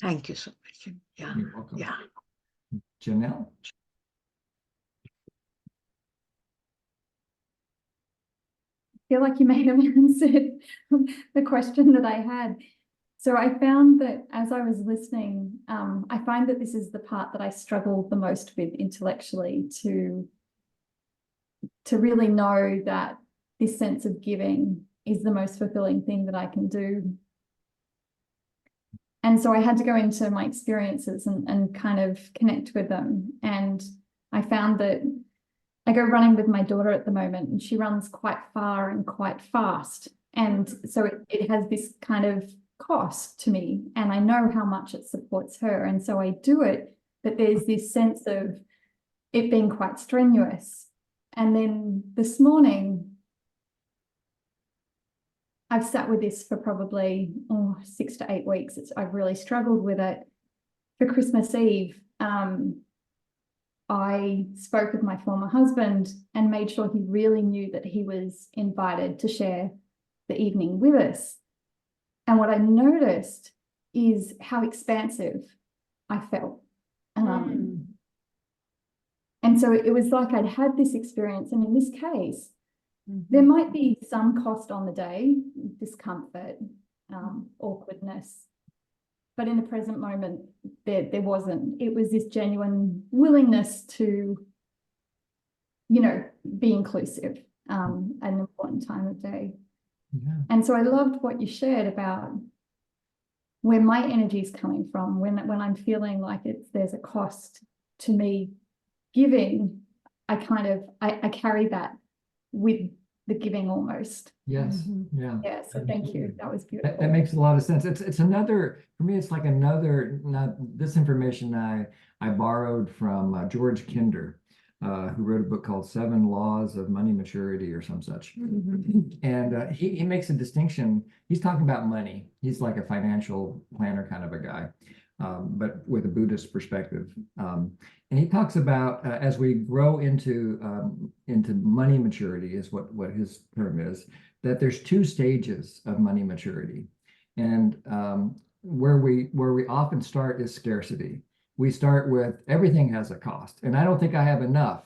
Thank you so much. Yeah. You're welcome. Yeah. Janelle? Feel like you may have answered the question that I had. So I found that as I was listening, I find that this is the part that I struggle the most with intellectually, to really know that this sense of giving is the most fulfilling thing that I can do. And so I had to go into my experiences and kind of connect with them. And I found that I go running with my daughter at the moment, and she runs quite far and quite fast. And so it has this kind of cost to me, and I know how much it supports her. And so I do it, but there's this sense of it being quite strenuous. And then this morning, I've sat with this for probably 6 to 8 weeks. I've really struggled with it. For Christmas Eve, I spoke with my former husband and made sure he really knew that he was invited to share the evening with us. And what I noticed is how expansive I felt. And so it was like I'd had this experience. And in this case, there might be some cost on the day, discomfort, awkwardness. But in the present moment, there wasn't. It was this genuine willingness to, be inclusive at an important time of day. Yeah. And so I loved what you shared about where my energy is coming from when I'm feeling like there's a cost to me giving. I carry that with the giving almost. Yes. Yeah. Yeah. So thank you. That was beautiful. That makes a lot of sense. It's another, for me, it's like another, not this information I borrowed from George Kinder, who wrote a book called 7 Laws of Money Maturity or some such. And he makes a distinction. He's talking about money. He's like a financial planner kind of a guy, but with a Buddhist perspective. And he talks about as we grow into money maturity is what his term is, that there's 2 stages of money maturity. And where we often start is scarcity. We start with everything has a cost, and I don't think I have enough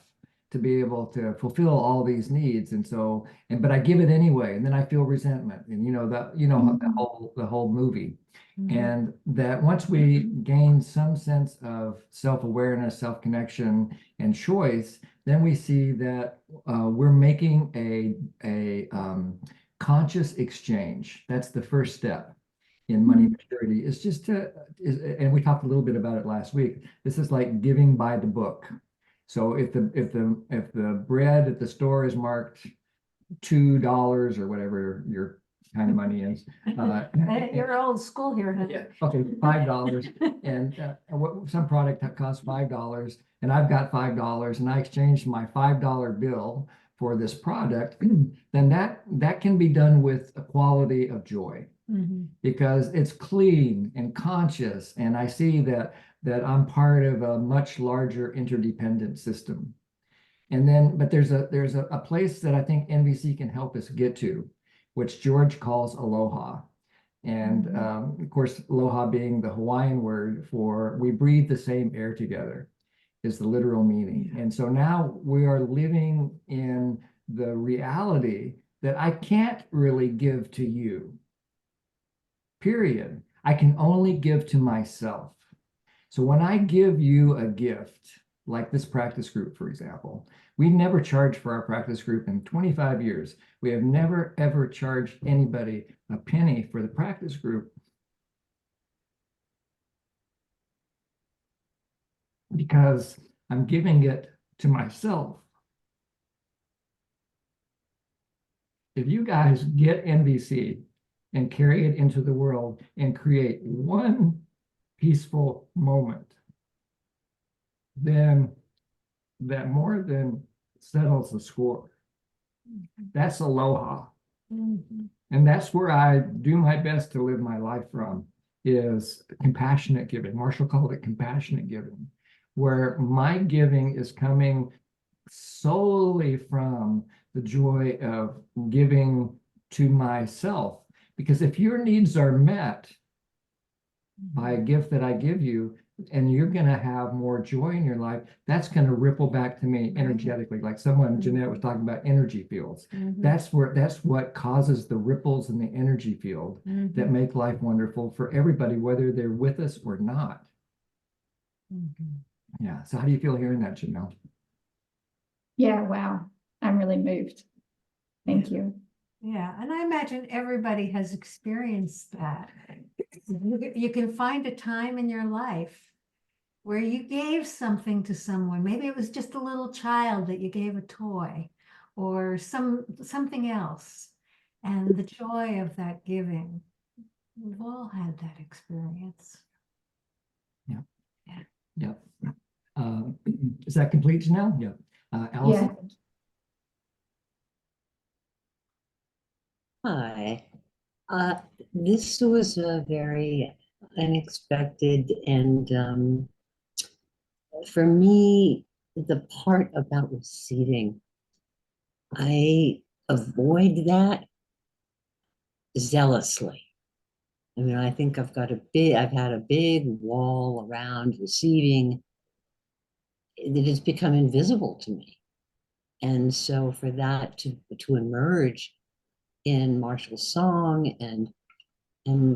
to be able to fulfill all these needs. And so, but I give it anyway, and then I feel resentment, and the whole movie. And that once we gain some sense of self-awareness, self-connection, and choice, then we see that we're making a conscious exchange. That's the first step in money maturity. It's just and we talked a little bit about it last week. This is like giving by the book. So if the bread at the store is marked $2 or whatever your kind of money is, You're old school here, huh? yeah, okay, $5, and some product that costs $5, and I've got $5, and I exchanged my $5 bill for this product, then that can be done with a quality of joy, because it's clean and conscious, and I see that I'm part of a much larger interdependent system. And then, but there's a place that I think NVC can help us get to, which George calls aloha. And of course, aloha being the Hawaiian word for we breathe the same air together is the literal meaning. And so now we are living in the reality that I can't really give to you, period. I can only give to myself. So when I give you a gift, like this practice group, for example, we never charged for our practice group in 25 years. We have never, ever charged anybody a penny for the practice group, because I'm giving it to myself. If you guys get NVC and carry it into the world and create one peaceful moment, then that more than settles the score. That's aloha. And that's where I do my best to live my life from, is compassionate giving. Marshall called it compassionate giving, where my giving is coming solely from the joy of giving to myself. Because if your needs are met by a gift that I give you, and you're going to have more joy in your life, that's going to ripple back to me energetically. Like Jeanette was talking about energy fields. That's what causes the ripples in the energy field that make life wonderful for everybody, whether they're with us or not. Yeah. So how do you feel hearing that, Janelle? Yeah, wow. I'm really moved. Thank you. Yeah, and I imagine everybody has experienced that. You can find a time in your life where you gave something to someone. Maybe it was just a little child that you gave a toy, or something else. And the joy of that giving. We've all had that experience. Yeah. Yeah. Is that complete, Janelle? Yeah. Allison? Yeah. Hi. This was a very unexpected, and for me, the part about receiving, I avoid that zealously. I mean, I think I've had a big wall around receiving that has become invisible to me. And so for that to emerge in Marshall's song and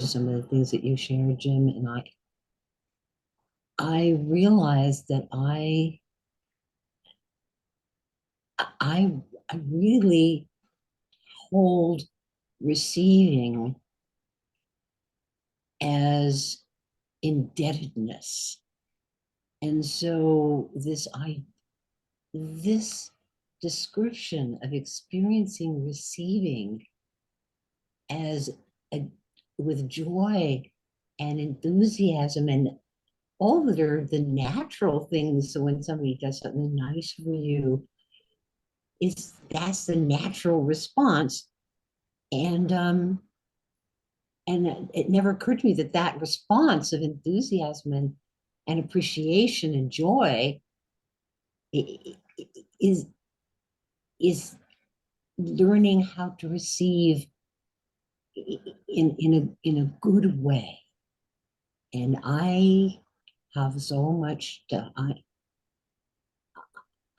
some of the things that you shared, Jim, and I realized that I really hold receiving as indebtedness. And so this description of experiencing receiving as with joy and enthusiasm and all that are the natural things. So when somebody does something nice for you, that's the natural response. And it never occurred to me that that response of enthusiasm and appreciation and joy is learning how to receive in a good way. And I have so much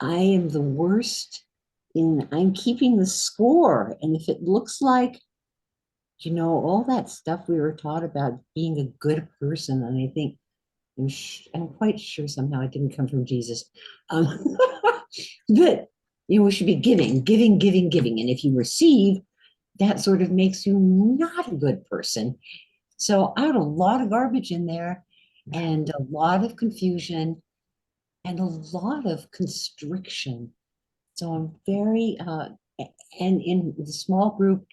I am the worst I'm keeping the score. And if it looks like, all that stuff we were taught about being a good person, and I think I'm quite sure somehow it didn't come from Jesus. But we should be giving. And if you receive, that sort of makes you not a good person. So I had a lot of garbage in there, and a lot of confusion, and a lot of constriction. So I'm very and in the small group,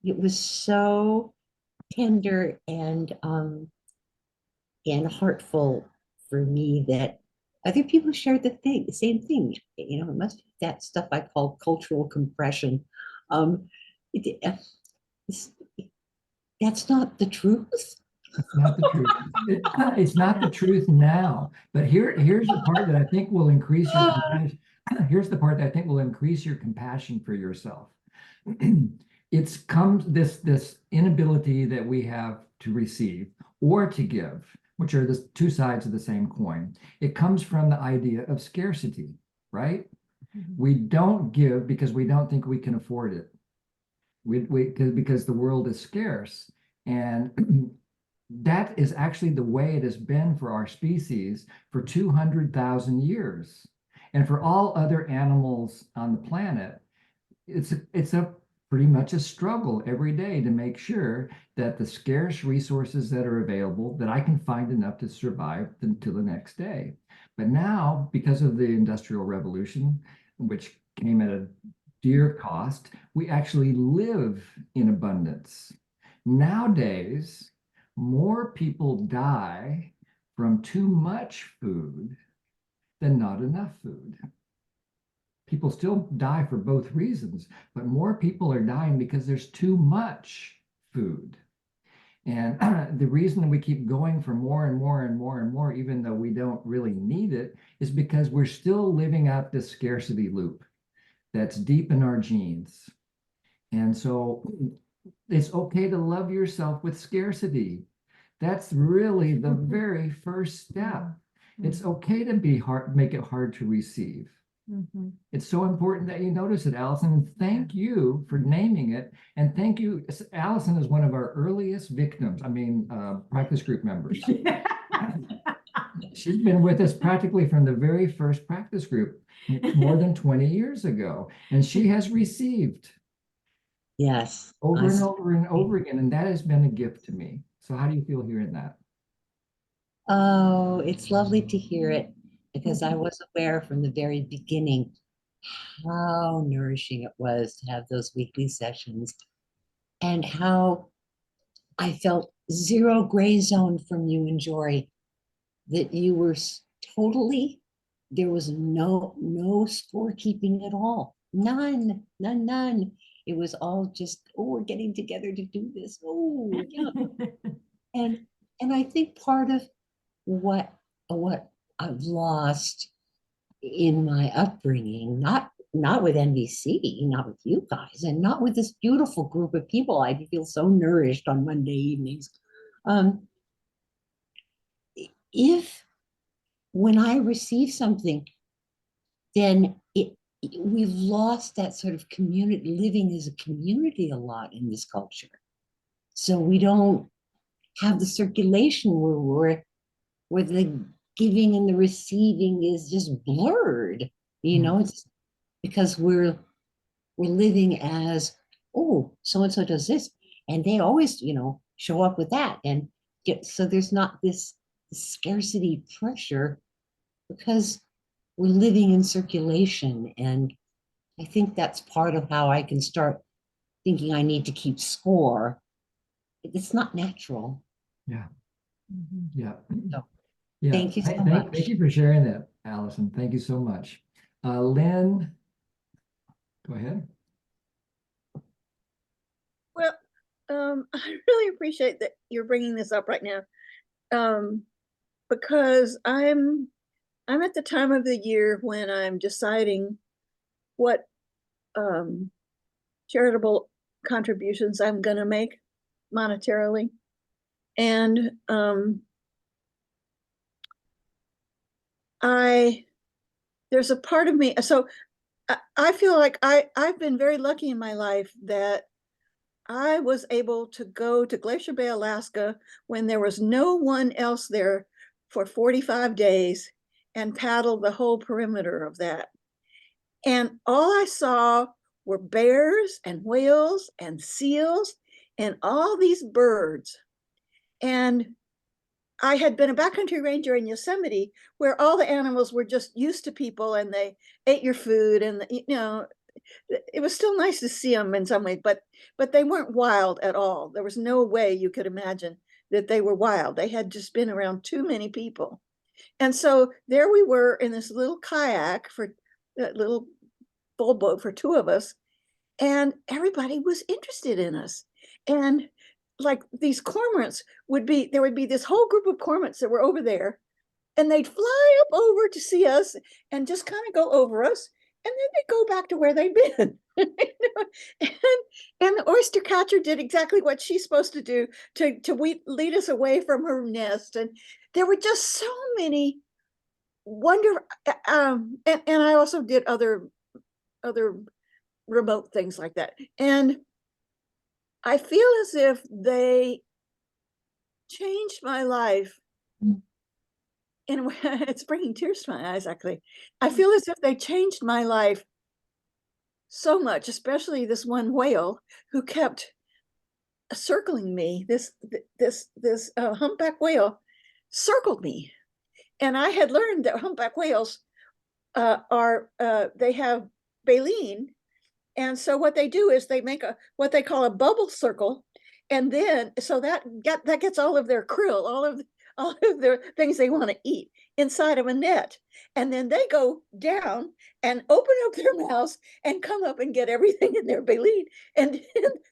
it was so tender and heartful for me that other people shared the same thing. It must be that stuff I call cultural compression. That's not the truth. It's not the truth. It's not the truth now. But here's the part that I think will increase your compassion. Here's the part that I think will increase your compassion for yourself. It's this inability that we have to receive or to give, which are the two sides of the same coin. It comes from the idea of scarcity, right? We don't give because we don't think we can afford it. Because the world is scarce. And that is actually the way it has been for our species for 200,000 years. And for all other animals on the planet, it's a pretty much a struggle every day to make sure that the scarce resources that are available, that I can find enough to survive until the next day. But now, because of the Industrial Revolution, which came at a dear cost, we actually live in abundance. Nowadays, more people die from too much food than not enough food. People still die for both reasons, but more people are dying because there's too much food. And the reason we keep going for more and more and more and more, even though we don't really need it, is because we're still living out this scarcity loop that's deep in our genes. And so it's okay to love yourself with scarcity. That's really the very first step. It's okay to make it hard to receive. It's so important that you notice it, Allison, and thank you for naming it. And thank you. Allison is one of our earliest victims. Practice group members. She's been with us practically from the very first practice group more than 20 years ago. And she has received. Yes. Over and over and over again. And that has been a gift to me. So how do you feel hearing that? Oh, it's lovely to hear it, because I was aware from the very beginning how nourishing it was to have those weekly sessions, and how I felt zero gray zone from you and Jory, that you were totally, there was no scorekeeping at all. None. It was all just, we're getting together to do this. Oh, yeah. And I think part of what I've lost in my upbringing, not with NVC, not with you guys, and not with this beautiful group of people. I feel so nourished on Monday evenings. If when I receive something, then we've lost that sort of community, living as a community a lot in this culture. So we don't have the circulation where the giving and the receiving is just blurred. It's because we're living as oh, so-and-so does this. And they always, show up with that. And so there's not this scarcity pressure because we're living in circulation. And I think that's part of how I can start thinking I need to keep score. It's not natural. Yeah. Yeah. So, Yeah. thank you so much. Thank you for sharing that, Allison. Thank you so much. Lynn, go ahead. Well, I really appreciate that you're bringing this up right now, because I'm at the time of the year when I'm deciding what charitable contributions I'm going to make monetarily, and there's a part of me. So I feel like I've been very lucky in my life that I was able to go to Glacier Bay, Alaska when there was no one else there for 45 days and paddle the whole perimeter of that. And all I saw were bears and whales and seals and all these birds. And I had been a backcountry ranger in Yosemite where all the animals were just used to people and they ate your food, and it was still nice to see them in some way, but they weren't wild at all. There was no way you could imagine that they were wild. They had just been around too many people. And so there we were in this little kayak, for that little full boat for two of us, and everybody was interested in us. And like these cormorants there would be this whole group of cormorants that were over there, and they'd fly up over to see us and just kind of go over us, and then they go back to where they've been. and the oyster catcher did exactly what she's supposed to do to lead us away from her nest. And there were just so many wonderful, and I also did other remote things like that. And I feel as if they changed my life. And it's bringing tears to my eyes, actually. I feel as if they changed my life so much, especially this one whale who kept circling me. This humpback whale circled me. And I had learned that humpback whales they have baleen. And so what they do is they make what they call a bubble circle. And then, so that gets all of their krill, all of their things they want to eat inside of a net. And then they go down and open up their mouths and come up and get everything in their baleen. And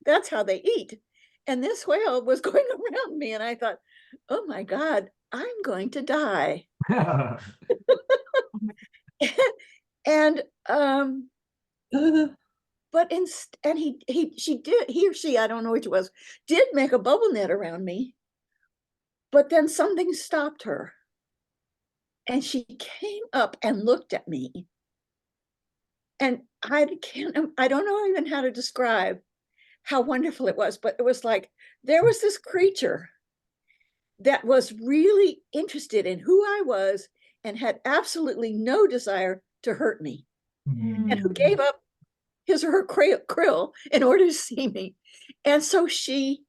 that's how they eat. And this whale was going around me, and I thought, oh my God, I'm going to die. But he or she, I don't know which it was, did make a bubble net around me. But then something stopped her. And she came up and looked at me. And I don't know even how to describe how wonderful it was, but it was like there was this creature that was really interested in who I was and had absolutely no desire to hurt me, and who gave up his or her krill in order to see me. And so he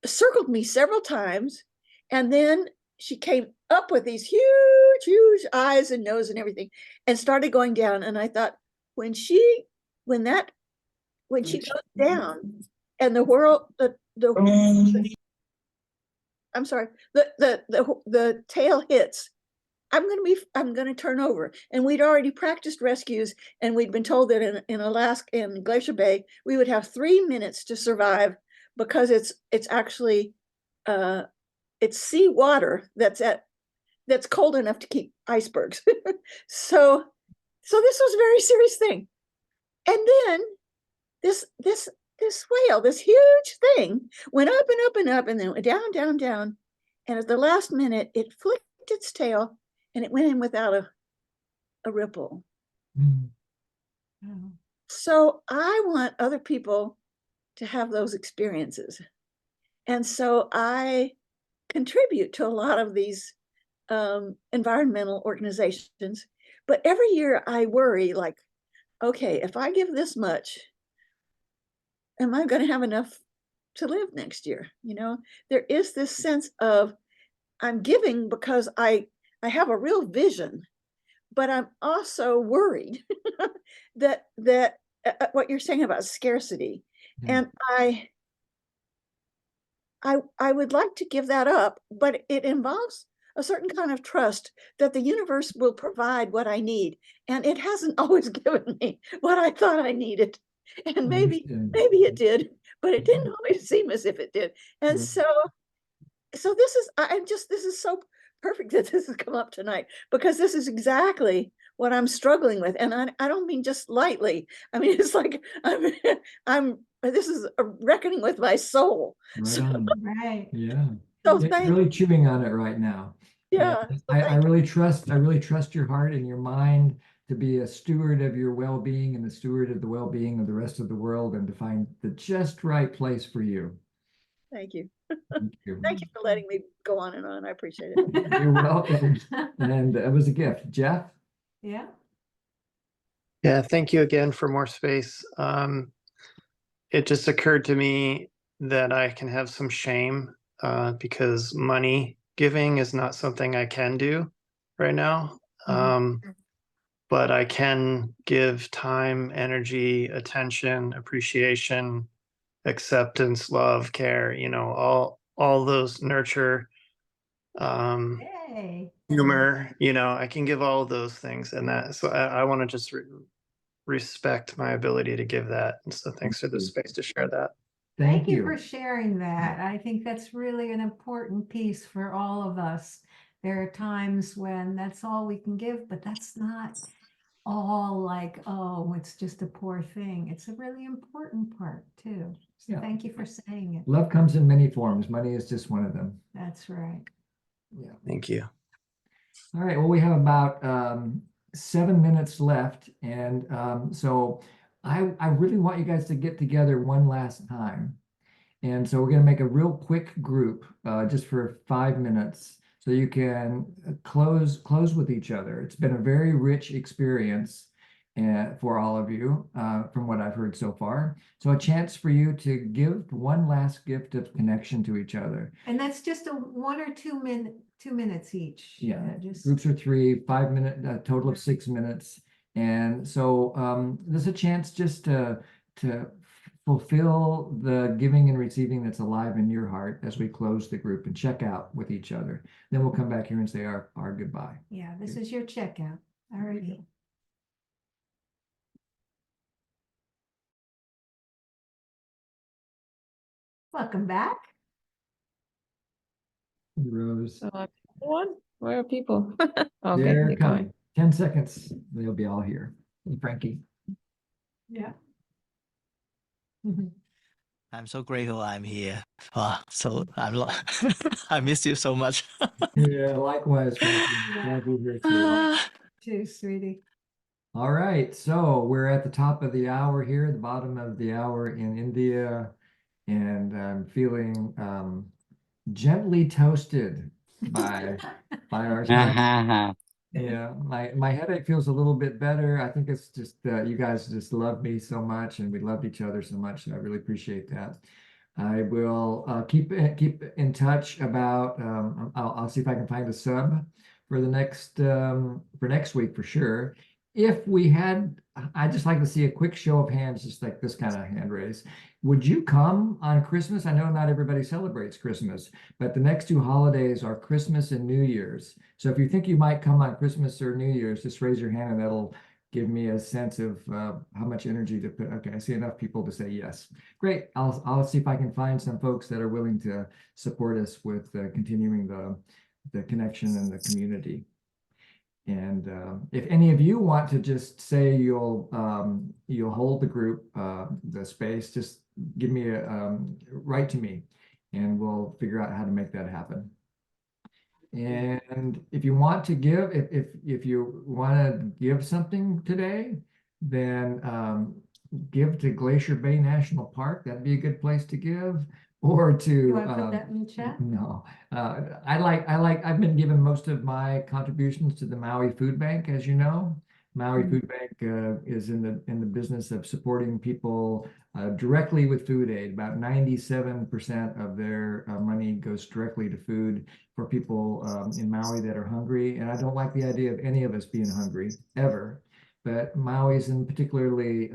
circled me several times, and then she came up with these huge eyes and nose and everything, and started going down. And I thought, when she goes down and the tail hits, I'm going to turn over. And we'd already practiced rescues, and we'd been told that in Alaska, in Glacier Bay, we would have 3 minutes to survive, because it's actually it's sea water that's cold enough to keep icebergs. so this was a very serious thing. And then this whale, this huge thing, went up and up and up, and then went down, down. And at the last minute, it flicked its tail, and it went in without a ripple. So I want other people to have those experiences. And so I contribute to a lot of these environmental organizations. But every year I worry, like, okay, if I give this much, am I going to have enough to live next year? You know, there is this sense of I'm giving because I have a real vision, but I'm also worried that what you're saying about scarcity, and I would like to give that up, but it involves a certain kind of trust that the universe will provide what I need, and it hasn't always given me what I thought I needed, and maybe it did, but it didn't always seem as if it did, and so this is so perfect that this has come up tonight, because this is exactly what I'm struggling with, and I don't mean just lightly. I mean, it's like this is a reckoning with my soul. Right on. Right. Yeah. So It's thank really chewing on it right now. Yeah. I really trust your heart and your mind to be a steward of your well-being and a steward of the well-being of the rest of the world, and to find the just right place for you. Thank you. Thank you. Thank you for letting me go on and on. I appreciate it. You're welcome. And it was a gift. Jeff? Yeah. Yeah, thank you again for more space. It just occurred to me that I can have some shame because money giving is not something I can do right now. But I can give time, energy, attention, appreciation, acceptance, love, care, you know, all those nurture, humor, you know, I can give all of those things, and that, so I want to just respect my ability to give that. And so thanks for the space to share that. Thank you for sharing that. I think that's really an important piece for all of us. There are times when that's all we can give, but that's not all like, oh, it's just a poor thing. It's a really important part too. So thank you for saying it. Love comes in many forms. Money is just one of them. That's right. Yeah. Thank you. All right. Well, we have about 7 minutes left. And so I really want you guys to get together one last time. And so we're going to make a real quick group just for 5 minutes so you can close with each other. It's been a very rich experience for all of you from what I've heard so far. So a chance for you to give one last gift of connection to each other. And that's just a 1 or 2 minutes each. Yeah, Just groups are 3, 5 minute, total of 6 minutes. And so there's a chance just to fulfill the giving and receiving that's alive in your heart as we close the group and check out with each other. Then we'll come back here and say our goodbye. Yeah, this is your checkout. All right. Welcome back. Rose. One? Where are people? Okay, They're they're coming. 10 seconds. They'll be all here. Hey, Frankie. Yeah. I'm so grateful I'm here. So I miss you so much. Yeah, likewise, Frankie. Glad to be here too. Too, sweetie. All right, so we're at the top of the hour here, the bottom of the hour in India, and I'm feeling gently toasted by our time. Yeah, my headache feels a little bit better. I think it's just you guys just love me so much, and we loved each other so much. So I really appreciate that. I will keep in touch about. I'll see if I can find a sub for the next for next week for sure. If we had, I'd just like to see a quick show of hands, just like this kind of hand raise. Would you come on Christmas? I know not everybody celebrates Christmas, but the next 2 holidays are Christmas and New Year's. So if you think you might come on Christmas or New Year's, just raise your hand and that'll give me a sense of how much energy to put. Okay, I see enough people to say yes. Great. I'll see if I can find some folks that are willing to support us with continuing the connection and the community. And if any of you want to just say you'll hold the group, the space, just give me write to me, and we'll figure out how to make that happen. And if you want to give, if you want to give something today, then give to Glacier Bay National Park. That'd be a good place to give. Or to You want to put that in the chat? No, I've been giving most of my contributions to the Maui Food Bank, as you know, Maui Food Bank is in the business of supporting people directly with food aid. About 97% of their money goes directly to food for people in Maui that are hungry. And I don't like the idea of any of us being hungry ever. But Maui's in particularly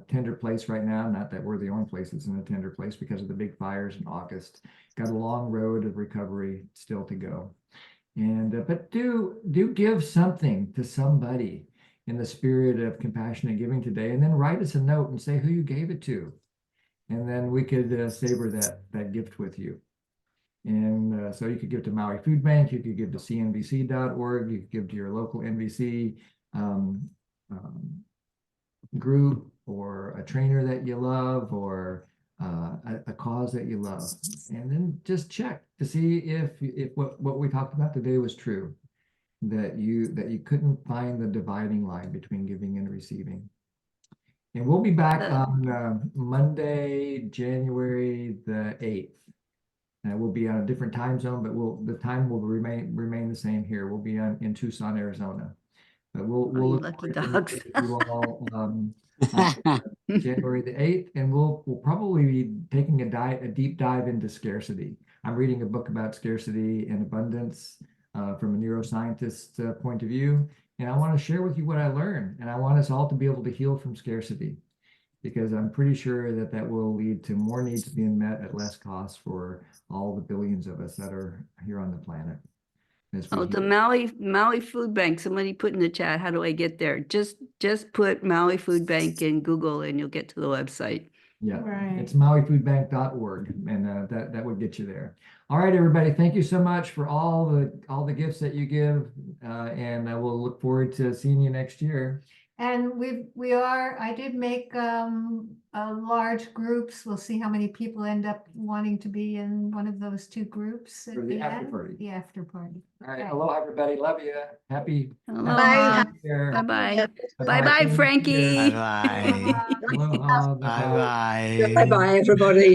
tender place right now. Not that we're the only place that's in a tender place because of the big fires in August. Got a long road of recovery still to go. And but do give something to somebody in the spirit of compassionate giving today, and then write us a note and say who you gave it to, and then we could savor that gift with you. And so you could give to Maui Food Bank, you could give to cnbc.org, you could give to your local NVC group, or a trainer that you love, or a cause that you love, and then just check to see if what we talked about today was true, that you couldn't find the dividing line between giving and receiving. And we'll be back on Monday, January the 8th. We'll be on a different time zone, but the time will remain the same here. We'll be in Tucson, Arizona. But we'll look lucky forward to dogs. meeting with you all January the 8th, and we'll probably be taking a deep dive into scarcity. I'm reading a book about scarcity and abundance from a neuroscientist's point of view, and I want to share with you what I learned, and I want us all to be able to heal from scarcity, because I'm pretty sure that will lead to more needs being met at less cost for all the billions of us that are here on the planet. Oh, the Maui Food Bank, somebody put in the chat, how do I get there? Just put Maui Food Bank in Google and you'll get to the website. Yeah, it's mauifoodbank.org, and that would get you there. All right, everybody, thank you so much for all the gifts that you give, and I will look forward to seeing you next year. And I did make large groups. We'll see how many people end up wanting to be in one of those two groups at For the after end. party. The after party. All right, aloha, everybody. Love you. Happy. Aloha. Bye. Bye-bye. Bye-bye, Frankie. Bye-bye. Aloha. Bye-bye. Bye bye, everybody.